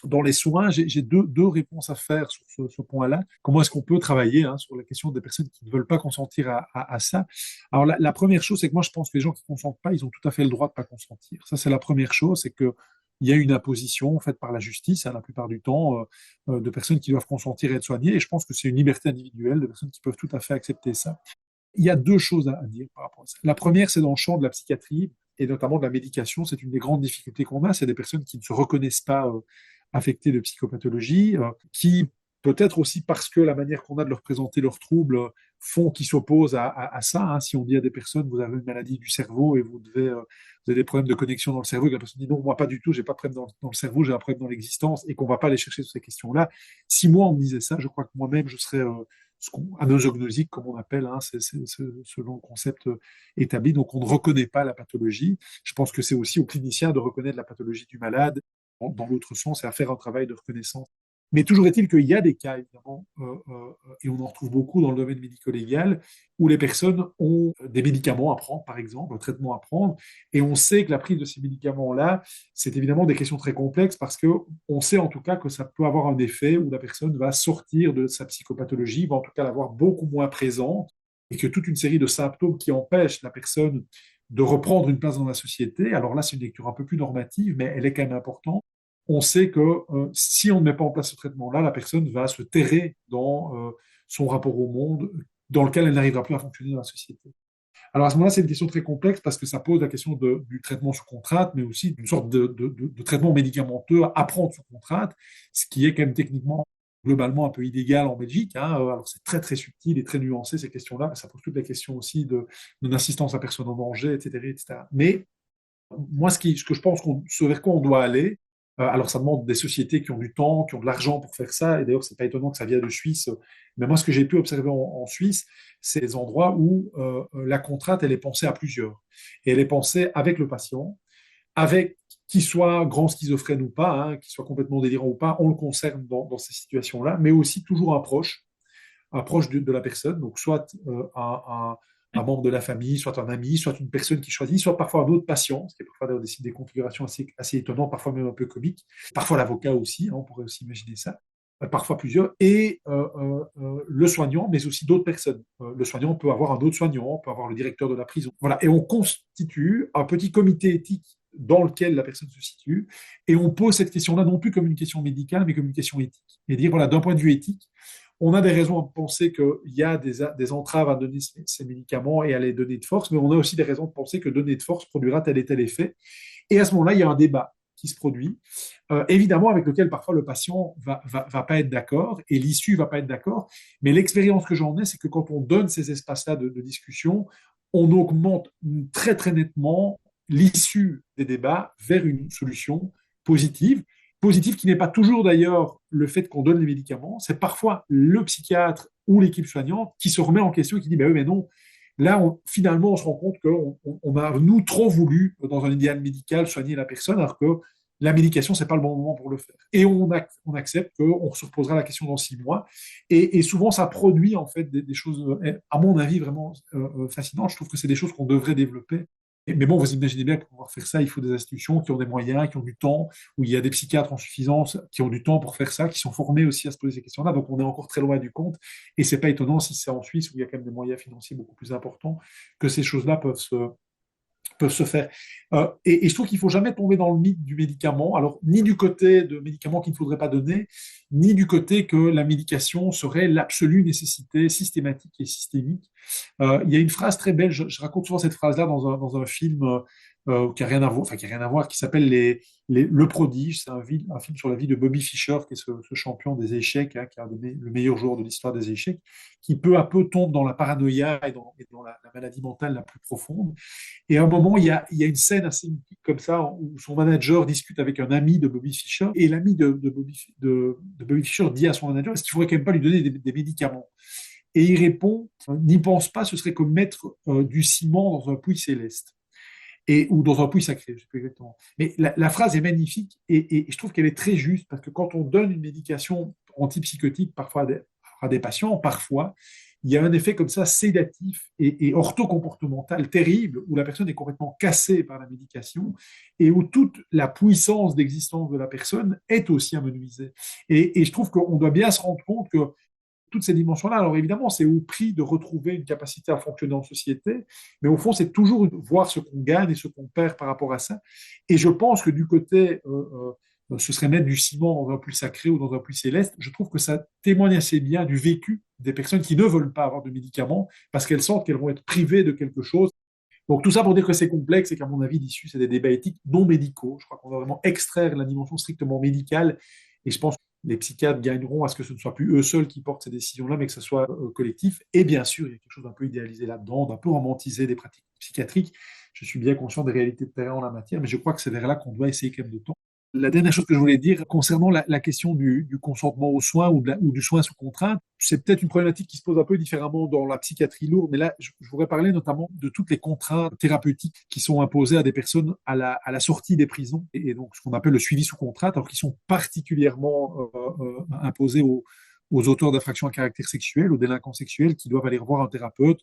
dans les soins. J'ai deux réponses à faire sur ce point-là. Comment est-ce qu'on peut travailler sur la question des personnes qui ne veulent pas consentir à ça? Alors, la première chose, c'est que moi, je pense que les gens qui ne consentent pas, ils ont tout à fait le droit de ne pas consentir. Ça, c'est la première chose, c'est que il y a une imposition faite par la justice, la plupart du temps, de personnes qui doivent consentir et être soignées. Et je pense que c'est une liberté individuelle de personnes qui peuvent tout à fait accepter ça. Il y a deux choses à dire par rapport à ça. La première, c'est dans le champ de la psychiatrie et notamment de la médication. C'est une des grandes difficultés qu'on a. C'est des personnes qui ne se reconnaissent pas affectées de psychopathologie, qui peut-être aussi parce que la manière qu'on a de leur présenter leurs troubles font qu'ils s'opposent à ça. Si on dit à des personnes, vous avez une maladie du cerveau et vous avez des problèmes de connexion dans le cerveau, et que la personne dit non, moi pas du tout, j'ai pas de problème dans le cerveau, j'ai un problème dans l'existence, et qu'on va pas aller chercher sur ces questions-là. Si moi on me disait ça, je crois que moi-même je serais anosognosique, comme on appelle, c'est selon le concept établi. Donc on ne reconnaît pas la pathologie. Je pense que c'est aussi aux cliniciens de reconnaître la pathologie du malade dans l'autre sens et à faire un travail de reconnaissance. Mais toujours est-il qu'il y a des cas, évidemment, et on en retrouve beaucoup dans le domaine médico-légal, où les personnes ont des médicaments à prendre, par exemple, un traitement à prendre, et on sait que la prise de ces médicaments-là, c'est évidemment des questions très complexes, parce qu'on sait en tout cas que ça peut avoir un effet où la personne va sortir de sa psychopathologie, va en tout cas l'avoir beaucoup moins présente, et que toute une série de symptômes qui empêchent la personne de reprendre une place dans la société, alors là c'est une lecture un peu plus normative, mais elle est quand même importante. On sait que si on ne met pas en place ce traitement-là, la personne va se terrer dans son rapport au monde, dans lequel elle n'arrivera plus à fonctionner dans la société. Alors à ce moment-là, c'est une question très complexe parce que ça pose la question du traitement sous contrainte, mais aussi d'une sorte de traitement médicamenteux à prendre sous contrainte, ce qui est quand même techniquement globalement un peu illégal en Belgique. Hein. Alors c'est très très subtil et très nuancé ces questions-là, mais ça pose toutes les questions aussi de non-assistance à personne en danger, etc., etc. Mais moi, ce que je pense ce vers quoi on doit aller, alors ça demande des sociétés qui ont du temps, qui ont de l'argent pour faire ça, et d'ailleurs c'est pas étonnant que ça vienne de Suisse, mais moi ce que j'ai pu observer en Suisse, c'est des endroits où la contrainte, elle est pensée à plusieurs, et elle est pensée avec le patient, avec qu'il soit grand schizophrène ou pas, hein, qu'il soit complètement délirant ou pas, on le concerne dans ces situations-là, mais aussi toujours un proche de la personne, donc soit un membre de la famille, soit un ami, soit une personne qui choisit, soit parfois un autre patient, ce qui est parfois des configurations assez étonnantes, parfois même un peu comiques, parfois l'avocat aussi, hein, on pourrait aussi imaginer ça, parfois plusieurs, et le soignant, mais aussi d'autres personnes. Le soignant peut avoir un autre soignant, peut avoir le directeur de la prison. Voilà. Et on constitue un petit comité éthique dans lequel la personne se situe, et on pose cette question-là non plus comme une question médicale, mais comme une question éthique. Et dire, voilà, d'un point de vue éthique, on a des raisons de penser qu'il y a des entraves à donner ces médicaments et à les donner de force, mais on a aussi des raisons de penser que donner de force produira tel et tel effet. Et à ce moment-là, il y a un débat qui se produit, évidemment avec lequel parfois le patient va pas être d'accord et l'issue va pas être d'accord. Mais l'expérience que j'en ai, c'est que quand on donne ces espaces-là de discussion, on augmente très très nettement l'issue des débats vers une solution positive. Positif qui n'est pas toujours d'ailleurs le fait qu'on donne les médicaments, c'est parfois le psychiatre ou l'équipe soignante qui se remet en question et qui dit ben oui, mais non, là finalement on se rend compte qu'on a nous trop voulu dans un idéal médical soigner la personne alors que la médication c'est pas le bon moment pour le faire. Et on accepte qu'on se reposera la question dans 6 mois et souvent ça produit en fait des choses à mon avis vraiment fascinantes. Je trouve que c'est des choses qu'on devrait développer. Mais bon, vous imaginez bien que pour pouvoir faire ça, il faut des institutions qui ont des moyens, qui ont du temps, où il y a des psychiatres en suffisance, qui ont du temps pour faire ça, qui sont formés aussi à se poser ces questions-là. Donc, on est encore très loin du compte. Et c'est pas étonnant si c'est en Suisse, où il y a quand même des moyens financiers beaucoup plus importants, que ces choses-là peuvent se faire. Et je trouve qu'il ne faut jamais tomber dans le mythe du médicament, alors ni du côté de médicaments qu'il ne faudrait pas donner, ni du côté que la médication serait l'absolue nécessité systématique et systémique. Il y a une phrase très belle, je raconte souvent cette phrase-là dans un film qui n'a rien à voir, enfin, qui a rien à voir, qui s'appelle Le Prodige. C'est un film sur la vie de Bobby Fischer, qui est ce champion des échecs, hein, qui est le meilleur joueur de l'histoire des échecs, qui peu à peu tombe dans la paranoïa et dans la maladie mentale la plus profonde. Et à un moment, il y a une scène assez mythique comme ça, où son manager discute avec un ami de Bobby Fischer, et l'ami de Bobby Fischer dit à son manager, est-ce qu'il ne faudrait quand même pas lui donner des médicaments? Et il répond, n'y pense pas, ce serait comme mettre du ciment dans un puits céleste. Ou dans un puits sacré, je ne sais plus exactement. Mais la phrase est magnifique et je trouve qu'elle est très juste parce que quand on donne une médication antipsychotique parfois à des patients, parfois, il y a un effet comme ça sédatif et orthocomportemental terrible où la personne est complètement cassée par la médication et où toute la puissance d'existence de la personne est aussi amenuisée. Et je trouve qu'on doit bien se rendre compte que toutes ces dimensions-là. Alors évidemment, c'est au prix de retrouver une capacité à fonctionner en société, mais au fond, c'est toujours voir ce qu'on gagne et ce qu'on perd par rapport à ça. Et je pense que du côté, ce serait mettre du ciment dans un puits sacré ou dans un puits céleste, je trouve que ça témoigne assez bien du vécu des personnes qui ne veulent pas avoir de médicaments parce qu'elles sentent qu'elles vont être privées de quelque chose. Donc tout ça pour dire que c'est complexe et qu'à mon avis, l'issue, c'est des débats éthiques non médicaux. Je crois qu'on va vraiment extraire la dimension strictement médicale et je pense que les psychiatres gagneront à ce que ce ne soit plus eux seuls qui portent ces décisions-là, mais que ce soit collectif. Et bien sûr, il y a quelque chose d'un peu idéalisé là-dedans, d'un peu romantisé des pratiques psychiatriques. Je suis bien conscient des réalités de terrain en la matière, mais je crois que c'est vers là qu'on doit essayer quand même de tendre. La dernière chose que je voulais dire concernant la question du consentement aux soins ou du soin sous contrainte, c'est peut-être une problématique qui se pose un peu différemment dans la psychiatrie lourde, mais là, je voudrais parler notamment de toutes les contraintes thérapeutiques qui sont imposées à des personnes à la sortie des prisons, et donc ce qu'on appelle le suivi sous contrainte, alors qui sont particulièrement imposées aux auteurs d'infractions à caractère sexuel, aux délinquants sexuels qui doivent aller revoir un thérapeute.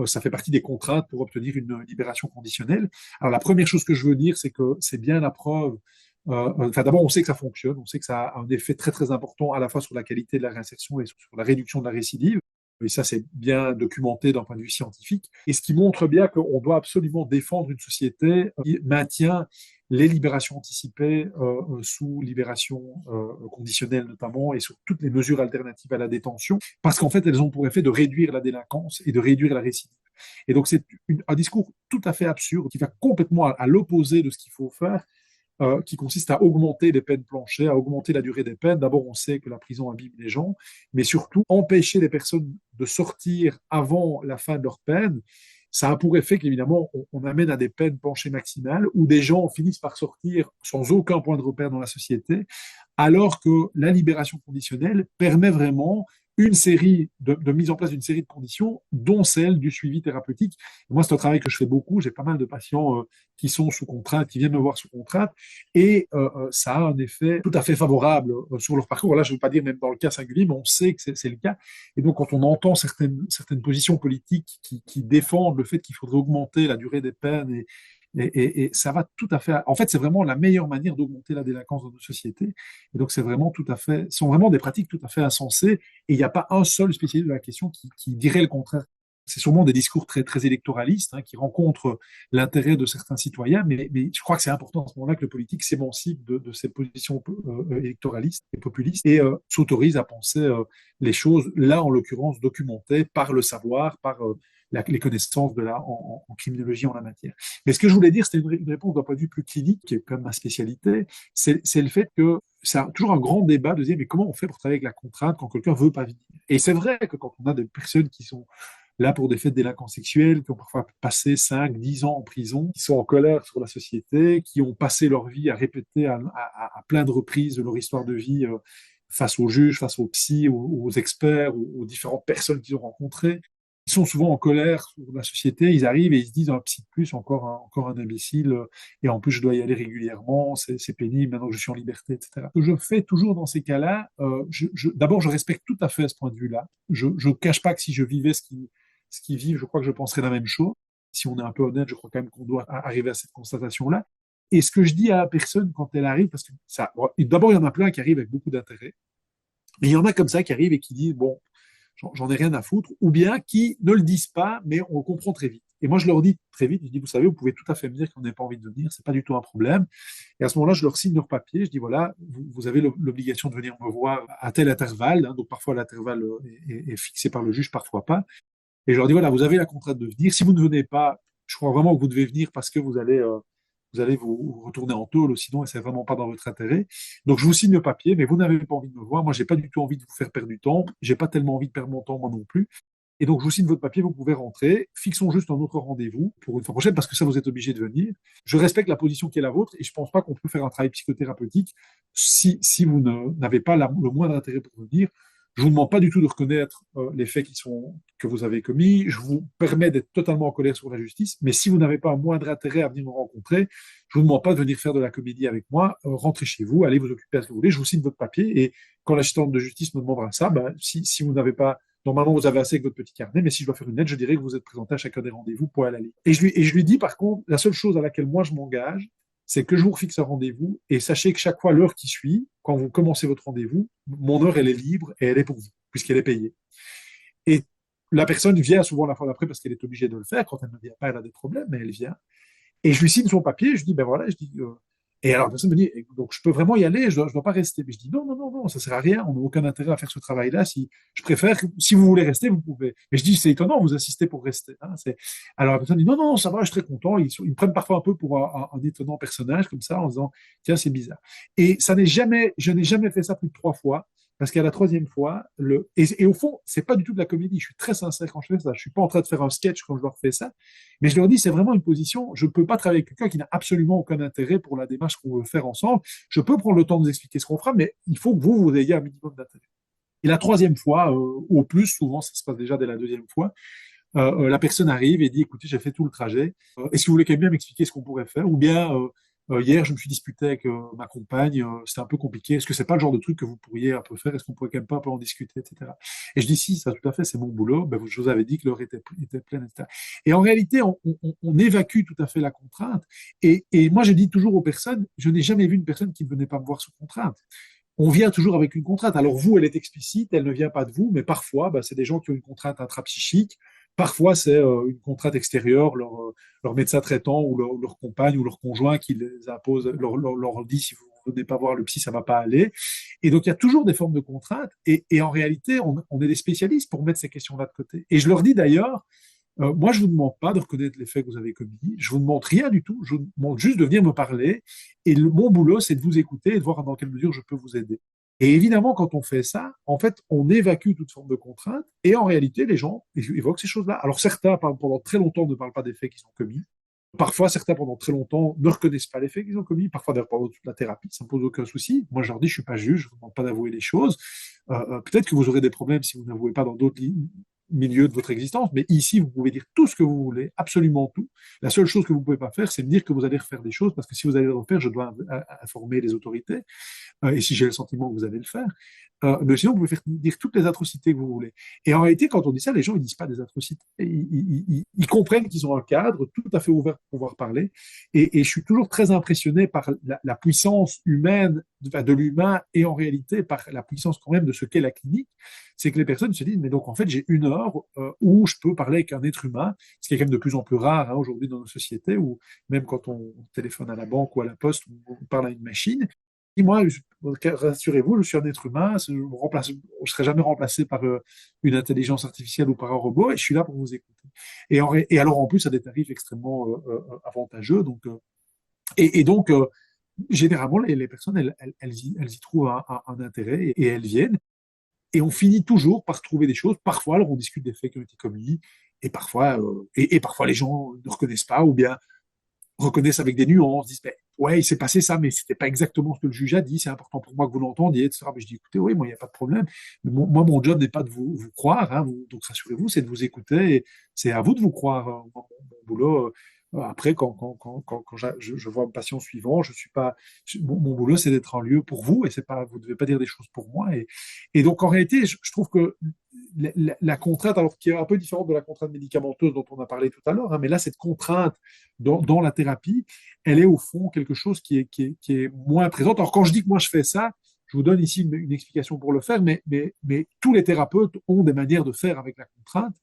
Ça fait partie des contraintes pour obtenir une libération conditionnelle. Alors la première chose que je veux dire, c'est que c'est bien la preuve. Enfin, d'abord, on sait que ça fonctionne, on sait que ça a un effet très très important à la fois sur la qualité de la réinsertion et sur la réduction de la récidive. Et ça, c'est bien documenté d'un point de vue scientifique. Et ce qui montre bien qu'on doit absolument défendre une société qui maintient les libérations anticipées sous libération conditionnelle notamment et sur toutes les mesures alternatives à la détention, parce qu'en fait, elles ont pour effet de réduire la délinquance et de réduire la récidive. Et donc, c'est un discours tout à fait absurde qui va complètement à l'opposé de ce qu'il faut faire, qui consiste à augmenter les peines planchées, à augmenter la durée des peines. D'abord, on sait que la prison abîme les gens, mais surtout, empêcher les personnes de sortir avant la fin de leur peine, ça a pour effet qu'évidemment, on amène à des peines planchées maximales où des gens finissent par sortir sans aucun point de repère dans la société, alors que la libération conditionnelle permet vraiment une série de mise en place d'une série de conditions, dont celle du suivi thérapeutique. Moi, c'est un travail que je fais beaucoup. J'ai pas mal de patients qui sont sous contrainte, qui viennent me voir sous contrainte, et ça a un effet tout à fait favorable sur leur parcours. Là, je ne veux pas dire même dans le cas singulier, mais on sait que c'est le cas. Et donc, quand on entend certaines positions politiques qui défendent le fait qu'il faudrait augmenter la durée des peines et ça va tout à fait. En fait, c'est vraiment la meilleure manière d'augmenter la délinquance dans nos sociétés. Et donc, c'est vraiment tout à fait, sont vraiment des pratiques tout à fait insensées. Et il n'y a pas un seul spécialiste de la question qui dirait le contraire. C'est sûrement des discours très, très électoralistes qui rencontrent l'intérêt de certains citoyens, mais je crois que c'est important à ce moment-là que le politique s'émancipe de ces positions électoralistes et populistes et s'autorise à penser les choses, là en l'occurrence documentées par le savoir, par les connaissances en criminologie en la matière. Mais ce que je voulais dire, c'était une réponse d'un point de vue plus clinique, qui est comme ma spécialité, c'est le fait que c'est toujours un grand débat de dire mais comment on fait pour travailler avec la contrainte quand quelqu'un veut pas venir. Et c'est vrai que quand on a des personnes qui sont là pour des faits de délinquance sexuelle, qui ont parfois passé 5, 10 ans en prison, qui sont en colère sur la société, qui ont passé leur vie à répéter à plein de reprises leur histoire de vie face aux juges, face aux psys, aux experts, aux différentes personnes qu'ils ont rencontrées. Ils sont souvent en colère sur la société, ils arrivent et ils se disent un psy de plus, encore un imbécile, et en plus je dois y aller régulièrement, c'est pénible, maintenant que je suis en liberté, etc. Ce que je fais toujours dans ces cas-là, d'abord je respecte tout à fait ce point de vue-là. Je ne cache pas que si je vivais ce qu'ils vivent, je crois que je penserais la même chose. Si on est un peu honnête, je crois quand même qu'on doit arriver à cette constatation-là. Et ce que je dis à la personne quand elle arrive, parce que ça, d'abord il y en a plein qui arrivent avec beaucoup d'intérêt, mais il y en a comme ça qui arrivent et qui disent bon, j'en ai rien à foutre, ou bien qui ne le disent pas, mais on le comprend très vite. Et moi, je leur dis très vite, je dis, vous savez, vous pouvez tout à fait me dire qu'on n'a pas envie de venir, c'est pas du tout un problème. Et à ce moment-là, je leur signe leur papier, je dis, voilà, vous avez l'obligation de venir me voir à tel intervalle, donc parfois l'intervalle est fixé par le juge, parfois pas. Et je leur dis, voilà, vous avez la contrainte de venir. Si vous ne venez pas, je crois vraiment que vous devez venir parce que vous allez vous retourner en tôle, sinon, et c'est vraiment pas dans votre intérêt. Donc, je vous signe le papier, mais vous n'avez pas envie de me voir. Moi, j'ai pas du tout envie de vous faire perdre du temps. J'ai pas tellement envie de perdre mon temps, moi non plus. Et donc, je vous signe votre papier, vous pouvez rentrer. Fixons juste un autre rendez-vous pour une fois prochaine, parce que ça, vous êtes obligé de venir. Je respecte la position qui est la vôtre et je pense pas qu'on peut faire un travail psychothérapeutique si vous n'avez pas le moindre intérêt pour venir. Je vous demande pas du tout de reconnaître les faits que vous avez commis. Je vous permets d'être totalement en colère sur la justice. Mais si vous n'avez pas un moindre intérêt à venir me rencontrer, je vous demande pas de venir faire de la comédie avec moi. Rentrez chez vous, allez vous occuper à ce que vous voulez. Je vous signe votre papier. Et quand l'assistante de justice me demandera ça, si vous n'avez pas, normalement vous avez assez avec votre petit carnet, mais si je dois faire une lettre, je dirais que vous êtes présenté à chacun des rendez-vous pour aller à la ligne. Et je lui dis par contre, la seule chose à laquelle moi je m'engage, c'est que je vous fixe un rendez-vous et sachez que chaque fois, l'heure qui suit, quand vous commencez votre rendez-vous, mon heure, elle est libre et elle est pour vous, puisqu'elle est payée. Et la personne vient souvent la fois d'après parce qu'elle est obligée de le faire. Quand elle ne vient pas, elle a des problèmes, mais elle vient. Et je lui signe son papier, je dis, ben voilà, et alors la personne me dit, donc je peux vraiment y aller, je dois pas rester. Mais je dis, non, non, non, non, ça sert à rien, on n'a aucun intérêt à faire ce travail-là. Je préfère, si vous voulez rester, vous pouvez. Mais je dis, c'est étonnant, vous assistez pour rester. Alors la personne dit, non, non, non, ça va, je suis très content. Ils me prennent parfois un peu pour un étonnant personnage, comme ça, en disant, tiens, c'est bizarre. Et je n'ai jamais fait ça plus de 3 fois. Parce qu'à la troisième fois, et au fond, c'est pas du tout de la comédie. Je suis très sincère quand je fais ça. Je suis pas en train de faire un sketch quand je leur fais ça. Mais je leur dis, c'est vraiment une position. Je peux pas travailler avec quelqu'un qui n'a absolument aucun intérêt pour la démarche qu'on veut faire ensemble. Je peux prendre le temps de vous expliquer ce qu'on fera, mais il faut que vous ayez un minimum d'intérêt. Et la troisième fois, au plus, souvent, ça se passe déjà dès la deuxième fois, la personne arrive et dit, écoutez, j'ai fait tout le trajet. Est-ce que vous voulez quand même bien m'expliquer ce qu'on pourrait faire? Ou bien, hier, je me suis disputé avec ma compagne, c'était un peu compliqué. Est-ce que c'est pas le genre de truc que vous pourriez un peu faire? Est-ce qu'on pourrait quand même pas un peu en discuter, etc. Et je dis si, ça tout à fait, c'est mon boulot. Ben, je vous avais dit que l'heure était pleine, etc. Et en réalité, on évacue tout à fait la contrainte. Et moi, je dis toujours aux personnes, je n'ai jamais vu une personne qui ne venait pas me voir sous contrainte. On vient toujours avec une contrainte. Alors vous, elle est explicite, elle ne vient pas de vous, mais parfois, c'est des gens qui ont une contrainte intrapsychique. Parfois, c'est une contrainte extérieure, leur médecin traitant ou leur compagne ou leur conjoint qui les impose, leur dit si vous ne venez pas voir le psy, ça ne va pas aller. Et donc, il y a toujours des formes de contraintes. Et en réalité, on est des spécialistes pour mettre ces questions-là de côté. Et je leur dis d'ailleurs, Moi, je vous demande pas de reconnaître les faits que vous avez commis. Je vous demande rien du tout. Je vous demande juste de venir me parler. Et mon boulot, c'est de vous écouter et de voir dans quelle mesure je peux vous aider. Et évidemment, quand on fait ça, en fait, on évacue toute forme de contrainte. Et en réalité, les gens évoquent ces choses-là. Alors certains, pendant très longtemps, ne parlent pas des faits qu'ils ont commis. Parfois, certains, pendant très longtemps, ne reconnaissent pas les faits qu'ils ont commis. Parfois, d'ailleurs, pendant toute la thérapie, ça ne pose aucun souci. Moi, je leur dis, je suis pas juge, je ne vous demande pas d'avouer les choses. Peut-être que vous aurez des problèmes si vous n'avouez pas dans d'autres milieu de votre existence, mais ici, vous pouvez dire tout ce que vous voulez, absolument tout. La seule chose que vous ne pouvez pas faire, c'est me dire que vous allez refaire des choses, parce que si vous allez le refaire, je dois informer les autorités, et si j'ai le sentiment que vous allez le faire. Mais sinon, vous pouvez dire toutes les atrocités que vous voulez. Et en réalité, quand on dit ça, les gens ne disent pas des atrocités. Ils comprennent qu'ils ont un cadre tout à fait ouvert pour pouvoir parler. Et je suis toujours très impressionné par la puissance humaine de l'humain et en réalité par la puissance quand même de ce qu'est la clinique. C'est que les personnes se disent, mais donc en fait, j'ai une heure où je peux parler avec un être humain, ce qui est quand même de plus en plus rare aujourd'hui dans nos sociétés, où même quand on téléphone à la banque ou à la poste, on parle à une machine. Et moi, rassurez-vous, je suis un être humain, je ne serai jamais remplacé par une intelligence artificielle ou par un robot, et je suis là pour vous écouter. Et alors, en plus, à des tarifs extrêmement avantageux. Donc, donc, généralement, les personnes, elles y trouvent un intérêt et elles viennent. Et on finit toujours par trouver des choses. Parfois, alors, on discute des faits qui ont été commis, et parfois les gens ne reconnaissent pas, ou bien reconnaissent avec des nuances, disent, ben, ouais, il s'est passé ça, mais c'était pas exactement ce que le juge a dit, c'est important pour moi que vous l'entendiez, etc. Mais je dis, écoutez, oui, moi, il n'y a pas de problème. Mais moi, mon job n'est pas de vous croire, hein, donc rassurez-vous, c'est de vous écouter, et c'est à vous de vous croire. Mon boulot, après, quand je vois un patient suivant, je suis pas, mon boulot, c'est d'être un lieu pour vous, et c'est pas, vous ne devez pas dire des choses pour moi. Et donc, en réalité, je trouve que la contrainte, alors qui est un peu différente de la contrainte médicamenteuse dont on a parlé tout à l'heure, hein, mais là, cette contrainte dans la thérapie, elle est au fond quelque chose qui est moins présente. Alors, quand je dis que moi, je fais ça, je vous donne ici une explication pour le faire, mais tous les thérapeutes ont des manières de faire avec la contrainte.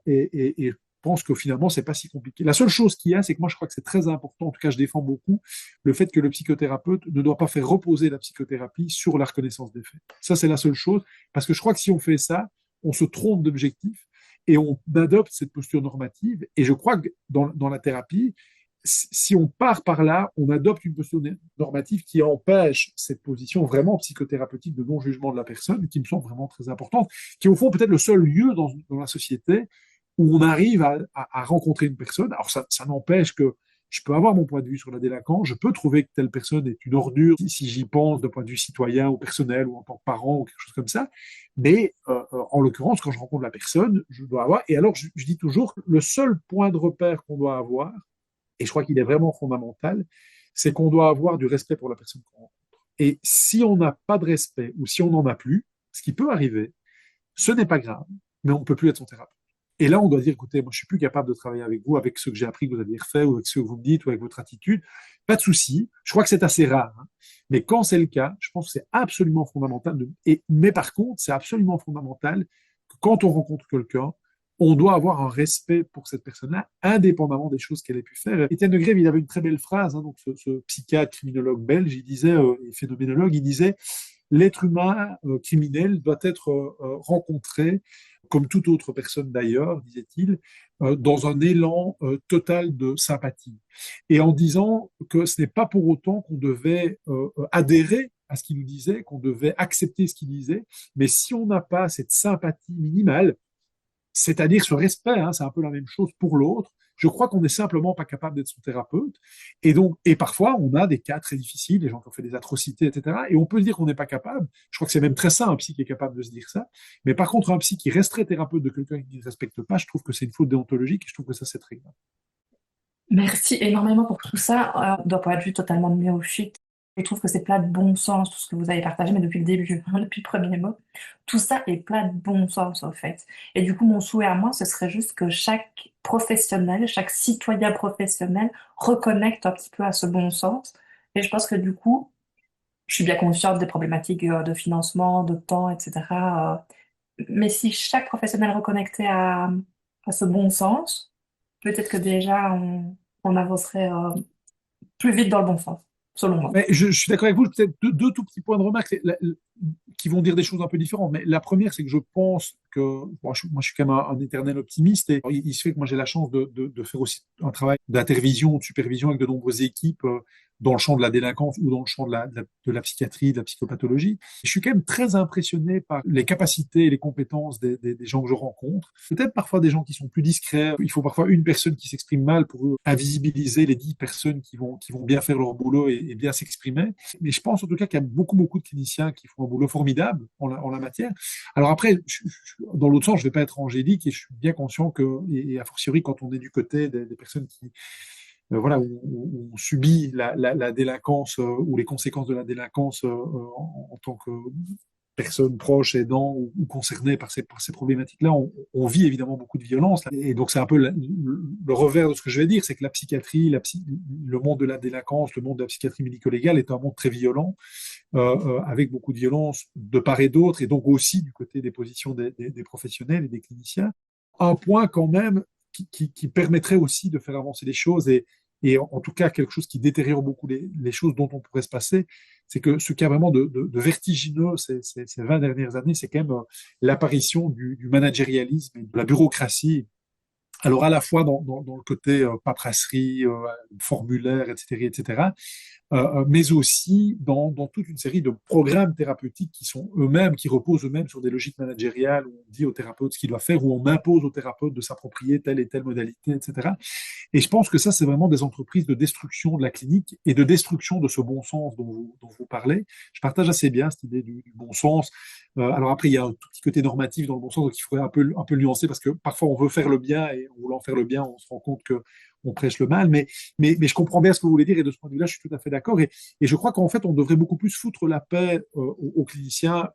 Et je pense que finalement, c'est pas si compliqué. La seule chose qu'il y a, c'est que moi, je crois que c'est très important, en tout cas, je défends beaucoup le fait que le psychothérapeute ne doit pas faire reposer la psychothérapie sur la reconnaissance des faits. Ça, c'est la seule chose, parce que je crois que si on fait ça, on se trompe d'objectif et on adopte cette posture normative. Et je crois que dans la thérapie, si on part par là, on adopte une posture normative qui empêche cette position vraiment psychothérapeutique de non-jugement de la personne, qui me semble vraiment très importante, qui est au fond peut-être le seul lieu dans la société où on arrive à rencontrer une personne. Alors ça n'empêche que je peux avoir mon point de vue sur la délinquance, je peux trouver que telle personne est une ordure, si j'y pense d'un point de vue citoyen ou personnel ou en tant que parent ou quelque chose comme ça, mais en l'occurrence, quand je rencontre la personne, je dois avoir, et alors je dis toujours, le seul point de repère qu'on doit avoir, et je crois qu'il est vraiment fondamental, c'est qu'on doit avoir du respect pour la personne qu'on rencontre. Et si on n'a pas de respect ou si on n'en a plus, ce qui peut arriver, ce n'est pas grave, mais on ne peut plus être son thérapeute. Et là, on doit dire, écoutez, moi, je suis plus capable de travailler avec vous, avec ce que j'ai appris que vous aviez refait, ou avec ce que vous me dites, ou avec votre attitude. Pas de souci. Je crois que c'est assez rare. Hein. Mais quand c'est le cas, je pense que c'est absolument fondamental. Mais par contre, c'est absolument fondamental que quand on rencontre quelqu'un, on doit avoir un respect pour cette personne-là, indépendamment des choses qu'elle ait pu faire. Étienne de Grève, il avait une très belle phrase, hein, donc ce psychiatre, criminologue belge, il disait, et phénoménologue, il disait, l'être humain criminel doit être rencontré comme toute autre personne d'ailleurs, disait-il, dans un élan total de sympathie. Et en disant que ce n'est pas pour autant qu'on devait adhérer à ce qu'il nous disait, qu'on devait accepter ce qu'il disait, mais si on n'a pas cette sympathie minimale, c'est-à-dire ce respect, hein, c'est un peu la même chose pour l'autre, je crois qu'on n'est simplement pas capable d'être son thérapeute. Et parfois, on a des cas très difficiles, des gens qui ont fait des atrocités, etc. Et on peut dire qu'on n'est pas capable. Je crois que c'est même très sain, un psy qui est capable de se dire ça. Mais par contre, un psy qui resterait thérapeute de quelqu'un qui ne respecte pas, je trouve que c'est une faute déontologique et je trouve que ça, c'est très grave. Merci énormément pour tout ça. D'un point de vue totalement de néophyte, je trouve que c'est plein de bon sens, tout ce que vous avez partagé, mais depuis le début, hein, depuis le premier mot. Tout ça est plein de bon sens, en fait. Et du coup, mon souhait à moi, ce serait juste que chaque professionnel, chaque citoyen professionnel reconnecte un petit peu à ce bon sens. Et je pense que du coup, je suis bien consciente des problématiques de financement, de temps, etc. Mais si chaque professionnel reconnectait à ce bon sens, peut-être que déjà on avancerait plus vite dans le bon sens, selon moi. Mais je suis d'accord avec vous, peut-être deux tout petits points de remarque. qui vont dire des choses un peu différentes. Mais la première, c'est que je pense que moi, je suis quand même un éternel optimiste et il se fait que moi, j'ai la chance de faire aussi un travail d'intervision, de supervision avec de nombreuses équipes dans le champ de la délinquance ou dans le champ de la psychiatrie, de la psychopathologie. Je suis quand même très impressionné par les capacités et les compétences des gens que je rencontre. Peut-être parfois des gens qui sont plus discrets. Il faut parfois une personne qui s'exprime mal pour invisibiliser les 10 personnes qui vont bien faire leur boulot et bien s'exprimer. Mais je pense en tout cas qu'il y a beaucoup de cliniciens qui font un boulot formidable en la matière. Alors après, dans l'autre sens, je ne vais pas être angélique et je suis bien conscient que, et a fortiori quand on est du côté des personnes qui voilà, où on subit la délinquance ou les conséquences de la délinquance en tant que personne proche, aidant ou concerné par ces problématiques-là, on vit évidemment beaucoup de violence. Et donc c'est un peu le revers de ce que je vais dire, c'est que la psychiatrie, le monde de la délinquance, le monde de la psychiatrie médico-légale est un monde très violent, avec beaucoup de violence de part et d'autre, et donc aussi du côté des positions des professionnels et des cliniciens. Un point quand même qui permettrait aussi de faire avancer les choses et en tout cas quelque chose qui détériore beaucoup les choses dont on pourrait se passer, c'est que ce qu'il y a vraiment de vertigineux ces 20 dernières années, c'est quand même l'apparition du managérialisme et de la bureaucratie. Alors à la fois dans le côté paperasserie, formulaire, etc., mais aussi dans toute une série de programmes thérapeutiques qui sont eux-mêmes, qui reposent eux-mêmes sur des logiques managériales où on dit au thérapeute ce qu'il doit faire, où on impose au thérapeute de s'approprier telle et telle modalité, etc. Et je pense que ça, c'est vraiment des entreprises de destruction de la clinique et de destruction de ce bon sens dont vous parlez. Je partage assez bien cette idée du bon sens. Alors après, il y a un tout petit côté normatif dans le bon sens, donc il faudrait un peu nuancer parce que parfois on veut faire le bien et en voulant faire le bien, on se rend compte que on prêche le mal, mais je comprends bien ce que vous voulez dire et de ce point de vue-là, je suis tout à fait d'accord. Et je crois qu'en fait, on devrait beaucoup plus foutre la paix aux cliniciens.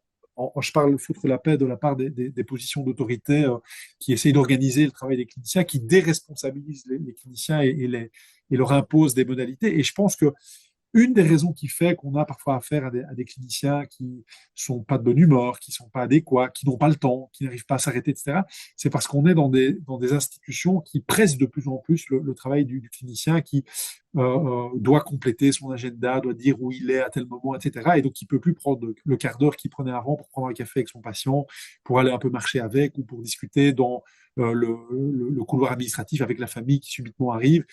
Je parle foutre la paix de la part des positions d'autorité qui essayent d'organiser le travail des cliniciens, qui déresponsabilisent les cliniciens et leur imposent des modalités. Et je pense que une des raisons qui fait qu'on a parfois affaire à des cliniciens qui sont pas de bonne humeur, qui sont pas adéquats, qui n'ont pas le temps, qui n'arrivent pas à s'arrêter, etc., c'est parce qu'on est dans des institutions qui pressent de plus en plus le travail du clinicien qui doit compléter son agenda, doit dire où il est à tel moment, etc. Et donc, il peut plus prendre le quart d'heure qu'il prenait avant pour prendre un café avec son patient, pour aller un peu marcher avec ou pour discuter dans le couloir administratif avec la famille qui subitement arrive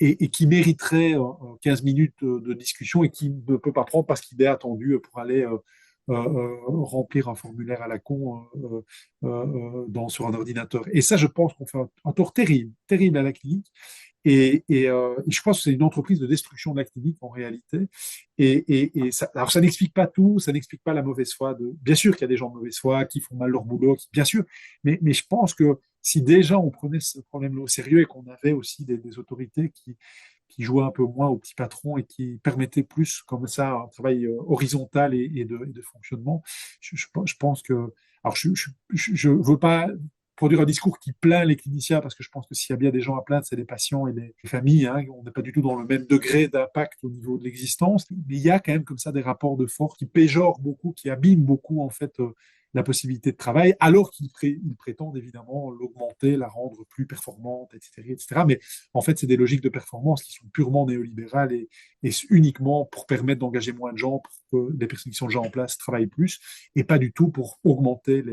et qui mériterait 15 minutes de discussion et qui ne peut pas prendre parce qu'il est attendu pour aller remplir un formulaire à la con sur un ordinateur. Et ça, je pense qu'on fait un tort terrible à la clinique. Et je pense que c'est une entreprise de destruction de la clinique en réalité. Et ça, alors ça n'explique pas tout, ça n'explique pas la mauvaise foi. Bien sûr qu'il y a des gens de mauvaise foi qui font mal leur boulot, bien sûr, mais je pense que si déjà on prenait ce problème-là au sérieux et qu'on avait aussi des autorités qui jouaient un peu moins au petit patron et qui permettaient plus comme ça un travail horizontal et de fonctionnement, je pense que... Alors je veux pas produire un discours qui plaint les cliniciens, parce que je pense que s'il y a bien des gens à plaindre, c'est les patients et les familles. Hein. On n'est pas du tout dans le même degré d'impact au niveau de l'existence, mais il y a quand même comme ça des rapports de force qui péjorent beaucoup, qui abîment beaucoup en fait la possibilité de travail, alors qu'ils prétendent évidemment l'augmenter, la rendre plus performante, etc. Mais en fait, c'est des logiques de performance qui sont purement néolibérales et uniquement pour permettre d'engager moins de gens, pour que les personnes qui sont déjà en place travaillent plus, et pas du tout pour augmenter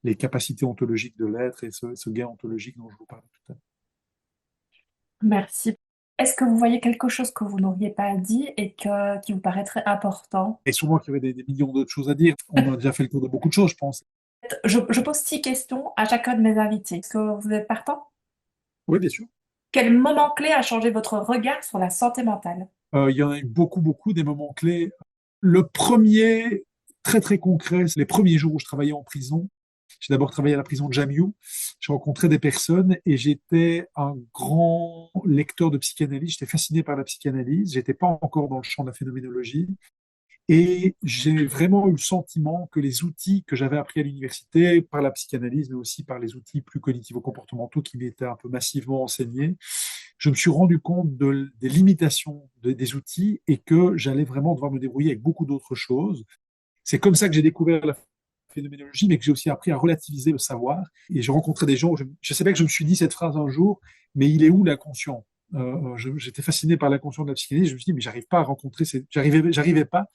les capacités ontologiques de l'être et ce gain ontologique dont je vous parlais tout à l'heure. Merci. Est-ce que vous voyez quelque chose que vous n'auriez pas dit et qui vous paraîtrait important? Et souvent qu'il y avait des millions d'autres choses à dire. On a déjà fait le tour de beaucoup de choses, je pense. Je pose 6 questions à chacun de mes invités. Est-ce que vous êtes partant? Oui, bien sûr. Quel moment clé a changé votre regard sur la santé mentale? Il y en a eu beaucoup, des moments clés. Le premier, très concret, c'est les premiers jours où je travaillais en prison. J'ai d'abord travaillé à la prison de Jammu. J'ai rencontré des personnes et j'étais un grand lecteur de psychanalyse. J'étais fasciné par la psychanalyse. J'étais pas encore dans le champ de la phénoménologie. Et j'ai vraiment eu le sentiment que les outils que j'avais appris à l'université, par la psychanalyse, mais aussi par les outils plus cognitivo-comportementaux qui m'étaient un peu massivement enseignés, je me suis rendu compte des limitations des outils et que j'allais vraiment devoir me débrouiller avec beaucoup d'autres choses. C'est comme ça que j'ai découvert la phénoménologie, mais que j'ai aussi appris à relativiser le savoir. Et j'ai rencontré des gens, je sais pas que je me suis dit cette phrase un jour, mais il est où l'inconscient? J'étais fasciné par l'inconscient de la psychanalyse. Je me suis dit, mais j'arrive pas à rencontrer, j'arrivais pas.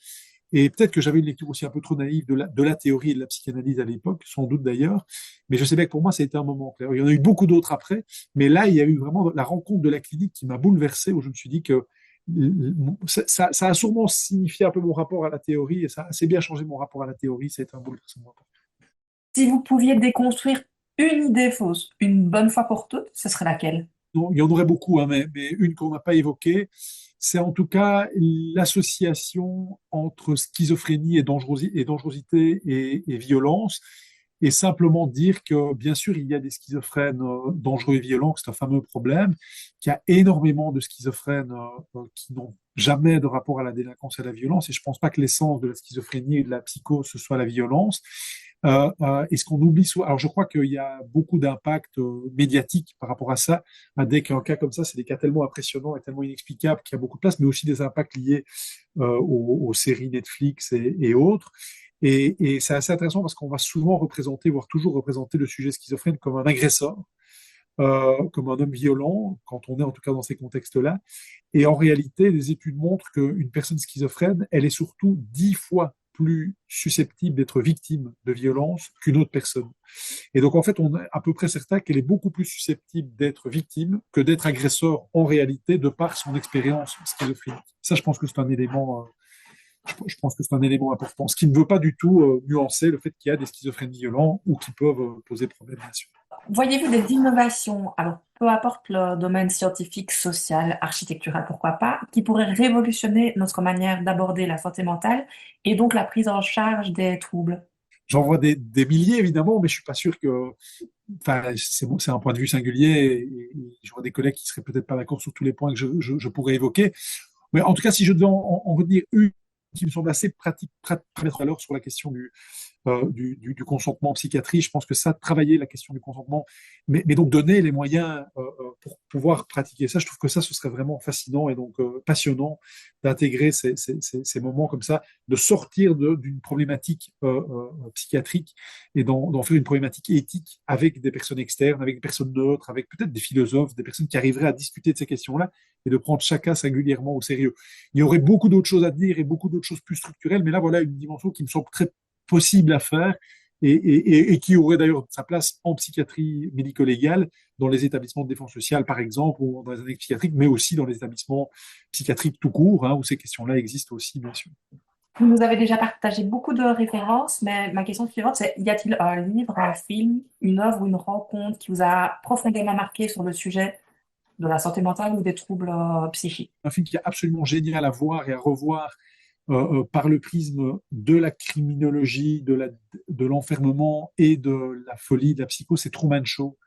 Et peut-être que j'avais une lecture aussi un peu trop naïve de la théorie et de la psychanalyse à l'époque, sans doute d'ailleurs. Mais je sais bien que pour moi, ça a été un moment clair. Il y en a eu beaucoup d'autres après. Mais là, il y a eu vraiment la rencontre de la clinique qui m'a bouleversé, où je me suis dit que ça a sûrement signifié un peu mon rapport à la théorie et ça a assez bien changé mon rapport à la théorie. Ça a été un bouleversement. Si vous pouviez déconstruire une idée fausse, une bonne fois pour toutes, ce serait laquelle? Non, il y en aurait beaucoup, hein, mais une qu'on n'a pas évoquée, c'est en tout cas l'association entre schizophrénie et dangerosité et violence, et simplement dire que, bien sûr, il y a des schizophrènes dangereux et violents, que c'est un fameux problème, qu'il y a énormément de schizophrènes qui n'ont jamais de rapport à la délinquance et à la violence, et je pense pas que l'essence de la schizophrénie et de la psychose, ce soit la violence. Et ce qu'on oublie souvent, alors je crois qu'il y a beaucoup d'impact médiatique par rapport à ça. Dès qu'un cas comme ça, c'est des cas tellement impressionnants et tellement inexplicables qu'il y a beaucoup de place, mais aussi des impacts liés aux séries Netflix et autres. Et c'est assez intéressant parce qu'on va souvent représenter, voire toujours représenter le sujet schizophrène comme un agresseur, comme un homme violent, quand on est en tout cas dans ces contextes-là. Et en réalité, les études montrent qu'une personne schizophrène, elle est surtout 10 fois plus susceptible d'être victime de violence qu'une autre personne. Et donc, en fait, on est à peu près certain qu'elle est beaucoup plus susceptible d'être victime que d'être agresseur en réalité, de par son expérience schizophrénique. Ça, je pense que c'est un élément je pense que c'est un élément important, ce qui ne veut pas du tout nuancer le fait qu'il y a des schizophrènes violents ou qui peuvent poser problème, bien sûr. Voyez-vous des innovations, alors peu importe le domaine scientifique, social, architectural, pourquoi pas, qui pourraient révolutionner notre manière d'aborder la santé mentale et donc la prise en charge des troubles? J'en vois des milliers, évidemment, mais je suis pas sûr que, enfin, c'est un point de vue singulier et je vois des collègues qui seraient peut-être pas d'accord sur tous les points que je pourrais évoquer. Mais en tout cas, si je devais en retenir une qui me semble assez pratique, mettre à l'heure sur la question du consentement en psychiatrie. Je pense que ça, travailler la question du consentement, mais donc donner les moyens pour pouvoir pratiquer ça, je trouve que ça, ce serait vraiment fascinant et donc passionnant d'intégrer ces moments comme ça, de sortir d'une problématique psychiatrique et d'en faire une problématique éthique avec des personnes externes, avec des personnes neutres, avec peut-être des philosophes, des personnes qui arriveraient à discuter de ces questions-là et de prendre chacun singulièrement au sérieux. Il y aurait beaucoup d'autres choses à dire et beaucoup d'autres choses plus structurelles, mais là, voilà une dimension qui me semble très possible à faire et qui aurait d'ailleurs sa place en psychiatrie médico-légale, dans les établissements de défense sociale, par exemple, ou dans les annexes psychiatriques, mais aussi dans les établissements psychiatriques tout court, hein, où ces questions-là existent aussi, bien sûr. Vous nous avez déjà partagé beaucoup de références, mais ma question suivante, c'est y a-t-il un livre, un film, une œuvre ou une rencontre qui vous a profondément marqué sur le sujet de la santé mentale ou des troubles psychiques? Un film qui est absolument génial à voir et à revoir par le prisme de la criminologie, de l'enfermement et de la folie, de la psycho, c'est Truman Show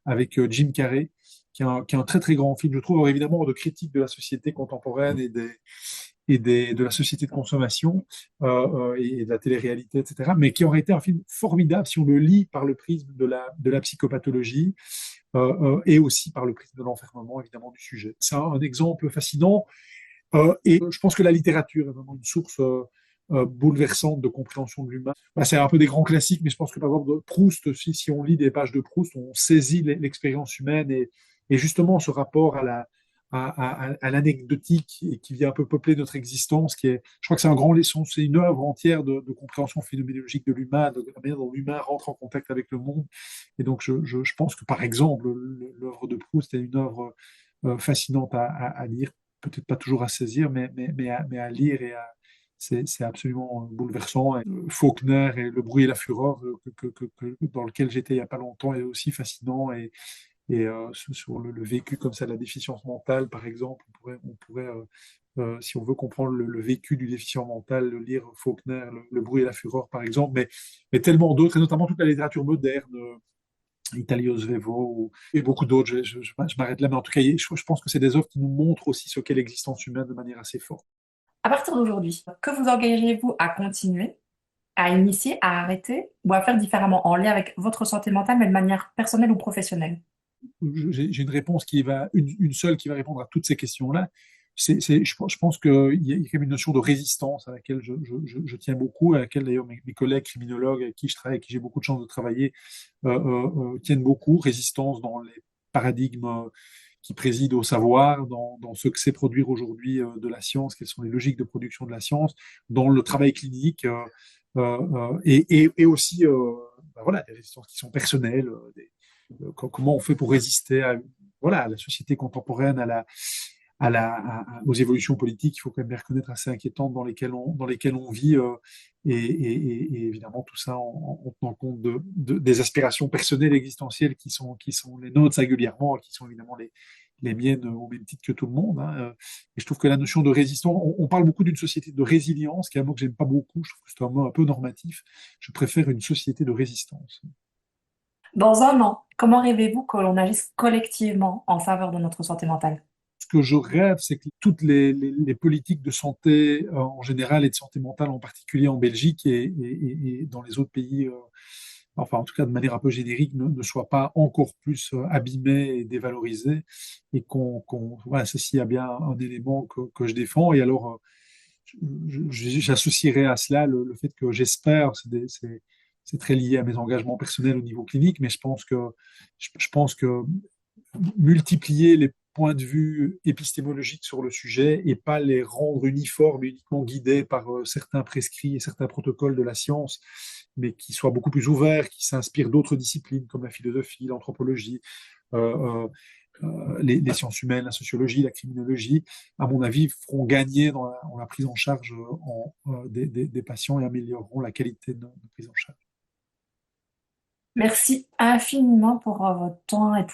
avec Jim Carrey, qui est un très très grand film, je trouve, alors évidemment de critique de la société contemporaine de la société de consommation et de la télé-réalité, etc., mais qui aurait été un film formidable si on le lit par le prisme de la psychopathologie et aussi par le prisme de l'enfermement, évidemment, du sujet. C'est un exemple fascinant. Et je pense que la littérature est vraiment une source bouleversante de compréhension de l'humain. Bah, c'est un peu des grands classiques, mais je pense que par exemple Proust, si on lit des pages de Proust, on saisit l'expérience humaine et justement ce rapport à l'anecdotique et qui vient un peu peupler notre existence, je crois que c'est un grand leçon, c'est une œuvre entière de compréhension phénoménologique de l'humain, de la manière dont l'humain rentre en contact avec le monde. Et donc je pense que par exemple l'œuvre de Proust est une œuvre fascinante à lire, peut-être pas toujours à saisir, mais à lire c'est absolument bouleversant. Et, Faulkner et Le bruit et la fureur, dans lequel j'étais il n'y a pas longtemps, est aussi fascinant. Et sur le vécu comme ça, de la déficience mentale, par exemple, on pourrait si on veut comprendre le vécu du déficient mental, lire Faulkner, le bruit et la fureur, par exemple, mais tellement d'autres, et notamment toute la littérature moderne. Italio Svevo et beaucoup d'autres. Je m'arrête là, mais en tout cas, je pense que c'est des œuvres qui nous montrent aussi ce qu'est l'existence humaine de manière assez forte. À partir d'aujourd'hui, que vous engagez-vous à continuer, à initier, à arrêter ou à faire différemment en lien avec votre santé mentale, mais de manière personnelle ou professionnelle? J'ai une réponse une seule qui va répondre à toutes ces questions-là. Je pense qu'il y a quand même une notion de résistance à laquelle je tiens beaucoup, à laquelle d'ailleurs mes collègues criminologues avec qui je travaille, avec qui j'ai beaucoup de chance de travailler, tiennent beaucoup. Résistance dans les paradigmes qui préside au savoir, dans ce que c'est produire aujourd'hui de la science, quelles sont les logiques de production de la science, dans le travail clinique, et aussi voilà, des résistances qui sont personnelles, comment on fait pour résister à, voilà, à la société contemporaine, aux évolutions politiques, il faut quand même les reconnaître, assez inquiétantes dans lesquelles on vit, et évidemment tout ça en tenant compte des aspirations personnelles existentielles qui sont les nôtres singulièrement, qui sont évidemment les miennes au même titre que tout le monde. Hein. Et je trouve que la notion de résistance, on parle beaucoup d'une société de résilience, qui est un mot que j'aime pas beaucoup, je trouve que c'est un mot un peu normatif. Je préfère une société de résistance. Dans un an, comment rêvez-vous que l'on agisse collectivement en faveur de notre santé mentale? Ce que je rêve, c'est que toutes les politiques de santé en général et de santé mentale en particulier en Belgique et dans les autres pays, enfin en tout cas de manière un peu générique, ne soient pas encore plus abîmées et dévalorisées, et voilà, ceci est bien un élément que je défends. Et alors, j'associerai à cela le fait que j'espère, c'est très lié à mes engagements personnels au niveau clinique, mais je pense que multiplier les points de vue épistémologiques sur le sujet et pas les rendre uniformes, uniquement guidés par certains prescrits et certains protocoles de la science, mais qui soient beaucoup plus ouverts, qui s'inspirent d'autres disciplines comme la philosophie, l'anthropologie, les sciences humaines, la sociologie, la criminologie, à mon avis, feront gagner dans la prise en charge des patients et amélioreront la qualité de prise en charge. Merci infiniment pour votre temps et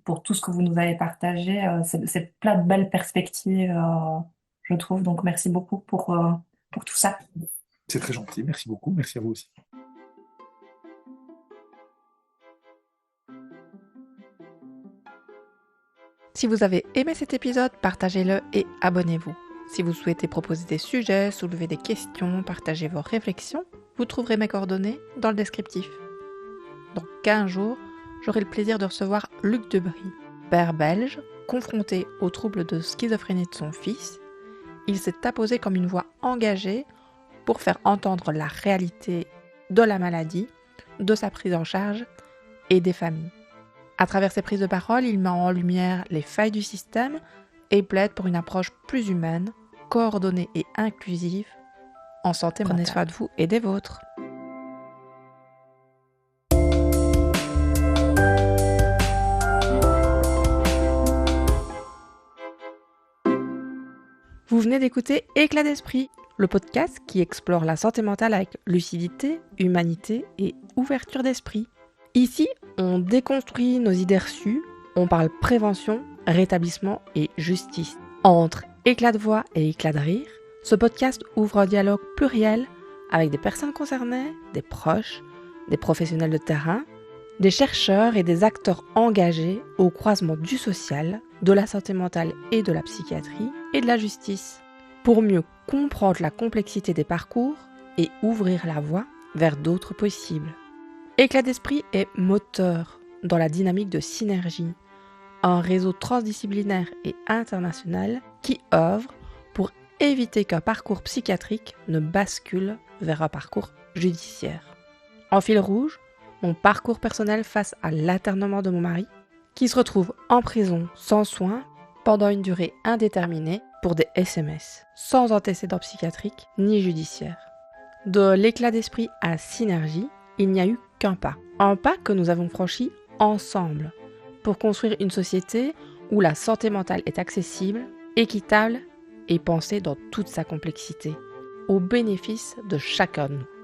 pour tout ce que vous nous avez partagé. C'est plein de belles perspectives, je trouve. Donc, merci beaucoup pour tout ça. C'est très gentil. Merci beaucoup. Merci à vous aussi. Si vous avez aimé cet épisode, partagez-le et abonnez-vous. Si vous souhaitez proposer des sujets, soulever des questions, partager vos réflexions, vous trouverez mes coordonnées dans le descriptif. Dans 15 jours, j'aurai le plaisir de recevoir Luc Debry, père belge, confronté aux troubles de schizophrénie de son fils. Il s'est apposé comme une voix engagée pour faire entendre la réalité de la maladie, de sa prise en charge et des familles. À travers ses prises de parole, il met en lumière les failles du système et plaide pour une approche plus humaine, coordonnée et inclusive en santé mentale. Prenez soin de vous et des vôtres. Vous venez d'écouter Éclat d'esprit, le podcast qui explore la santé mentale avec lucidité, humanité et ouverture d'esprit. Ici, on déconstruit nos idées reçues, on parle prévention, rétablissement et justice. Entre éclat de voix et éclat de rire, ce podcast ouvre un dialogue pluriel avec des personnes concernées, des proches, des professionnels de terrain, des chercheurs et des acteurs engagés au croisement du social, de la santé mentale et de la psychiatrie et de la justice, pour mieux comprendre la complexité des parcours et ouvrir la voie vers d'autres possibles. Éclat d'esprit est moteur dans la dynamique de Synergie, un réseau transdisciplinaire et international qui œuvre pour éviter qu'un parcours psychiatrique ne bascule vers un parcours judiciaire. En fil rouge, mon parcours personnel face à l'internement de mon mari, qui se retrouve en prison sans soins pendant une durée indéterminée pour des SMS, sans antécédents psychiatriques ni judiciaires. De l'éclat d'esprit à Synergie, il n'y a eu qu'un pas. Un pas que nous avons franchi ensemble pour construire une société où la santé mentale est accessible, équitable et pensée dans toute sa complexité, au bénéfice de chacun de nous.